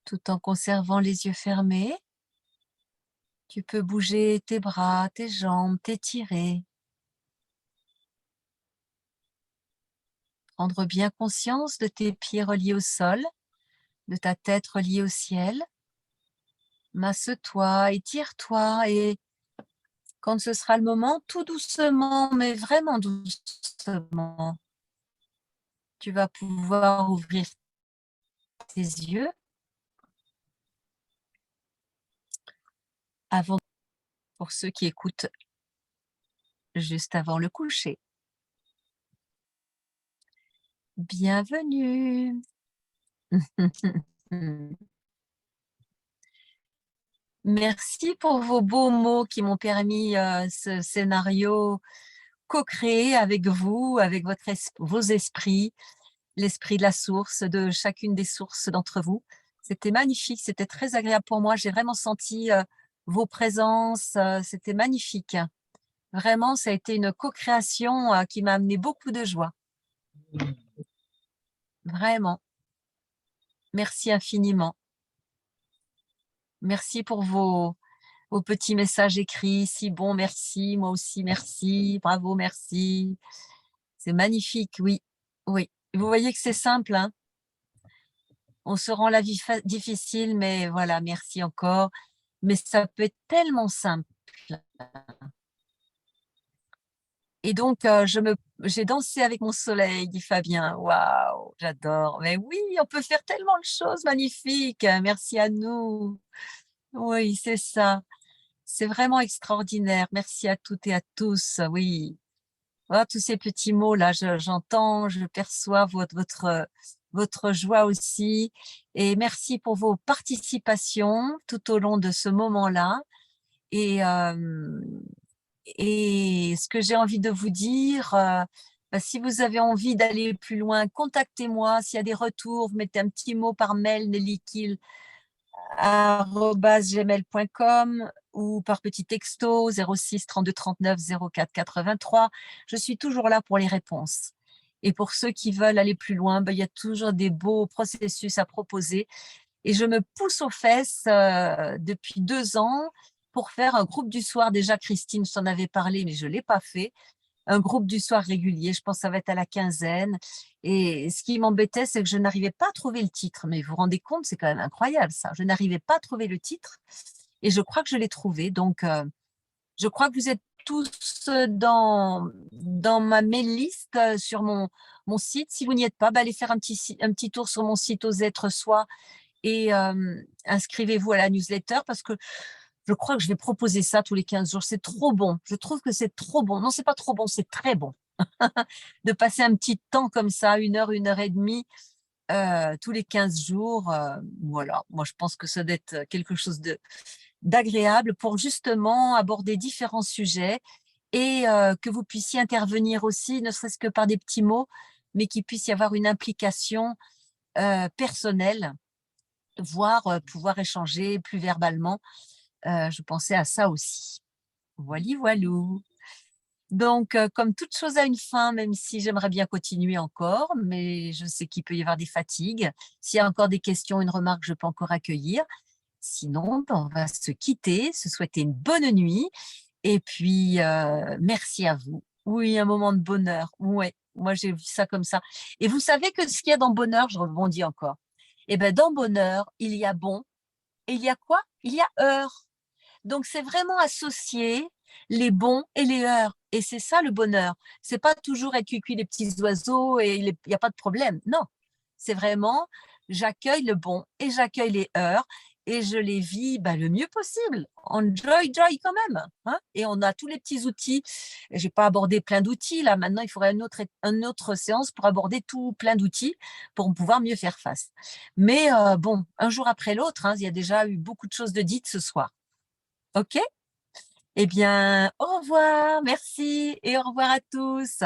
Tout en conservant les yeux fermés, tu peux bouger tes bras, tes jambes, t'étirer. Prendre bien conscience de tes pieds reliés au sol, de ta tête reliée au ciel. Masse-toi, étire-toi et quand ce sera le moment, tout doucement, mais vraiment doucement, tu vas pouvoir ouvrir tes yeux avant, pour ceux qui écoutent juste avant le coucher. Bienvenue. Merci pour vos beaux mots qui m'ont permis ce scénario co-créé avec vous, avec vos esprits, l'esprit de la source, de chacune des sources d'entre vous. C'était magnifique, c'était très agréable pour moi. J'ai vraiment senti vos présences, c'était magnifique. Vraiment, ça a été une co-création qui m'a amené beaucoup de joie. Vraiment. Merci infiniment. Merci pour vos petits messages écrits. Si bon, merci. Moi aussi, merci. Bravo, merci. C'est magnifique, oui. Oui. Vous voyez que c'est simple, hein? On se rend la vie difficile, mais voilà, merci encore. Mais ça peut être tellement simple. Et donc, j'ai dansé avec mon soleil, dit Fabien. Waouh, j'adore. Mais oui, on peut faire tellement de choses magnifiques. Merci à nous. Oui, c'est ça. C'est vraiment extraordinaire. Merci à toutes et à tous. Oui. Voilà, tous ces petits mots-là, j'entends, je perçois votre joie aussi. Et merci pour vos participations tout au long de ce moment-là. Et, et ce que j'ai envie de vous dire, bah, si vous avez envie d'aller plus loin, contactez-moi. S'il y a des retours, vous mettez un petit mot par mail, nelly@gmail.com ou par petit texto 06 32 39 04 83. Je suis toujours là pour les réponses. Et pour ceux qui veulent aller plus loin, ben, il y a toujours des beaux processus à proposer. Et je me pousse aux fesses depuis 2 ans pour faire un groupe du soir. Déjà, Christine, je t'en avais parlé, mais je ne l'ai pas fait. Un groupe du soir régulier, je pense que ça va être à la quinzaine. Et ce qui m'embêtait, c'est que je n'arrivais pas à trouver le titre. Mais vous vous rendez compte, c'est quand même incroyable ça. Je n'arrivais pas à trouver le titre et je crois que je l'ai trouvé. Donc, je crois que vous êtes tous dans ma mail list sur mon site. Si vous n'y êtes pas, bah, allez faire un petit tour sur mon site Aux êtres soi et inscrivez-vous à la newsletter parce que je crois que je vais proposer ça tous les 15 jours. C'est trop bon. Je trouve que c'est trop bon. Non, c'est pas trop bon, c'est très bon. De passer un petit temps comme ça, une heure et demie, tous les 15 jours. Voilà, moi je pense que ça doit être quelque chose d'agréable pour justement aborder différents sujets et que vous puissiez intervenir aussi, ne serait-ce que par des petits mots, mais qu'il puisse y avoir une implication personnelle, voire pouvoir échanger plus verbalement. Je pensais à ça aussi. Voili, voilou. Donc, comme toute chose a une fin, même si j'aimerais bien continuer encore, mais je sais qu'il peut y avoir des fatigues. S'il y a encore des questions, une remarque, je peux encore accueillir. Sinon, ben, on va se quitter, se souhaiter une bonne nuit. Et puis, merci à vous. Oui, un moment de bonheur. Ouais, moi j'ai vu ça comme ça. Et vous savez que ce qu'il y a dans bonheur, je rebondis encore. Eh ben, dans bonheur, il y a bon. Et il y a quoi? Il y a heure. Donc, c'est vraiment associer les bons et les heures. Et c'est ça le bonheur. C'est pas toujours être cuicui les petits oiseaux et il n'y a pas de problème. Non, c'est vraiment j'accueille le bon et j'accueille les heures et je les vis bah, le mieux possible. Enjoy, joy quand même. Hein, et on a tous les petits outils. Je n'ai pas abordé plein d'outils. Là, maintenant, il faudrait une autre séance pour aborder tout plein d'outils pour pouvoir mieux faire face. Mais bon, un jour après l'autre, hein, il y a déjà eu beaucoup de choses de dites ce soir. OK? Eh bien, au revoir, merci et au revoir à tous.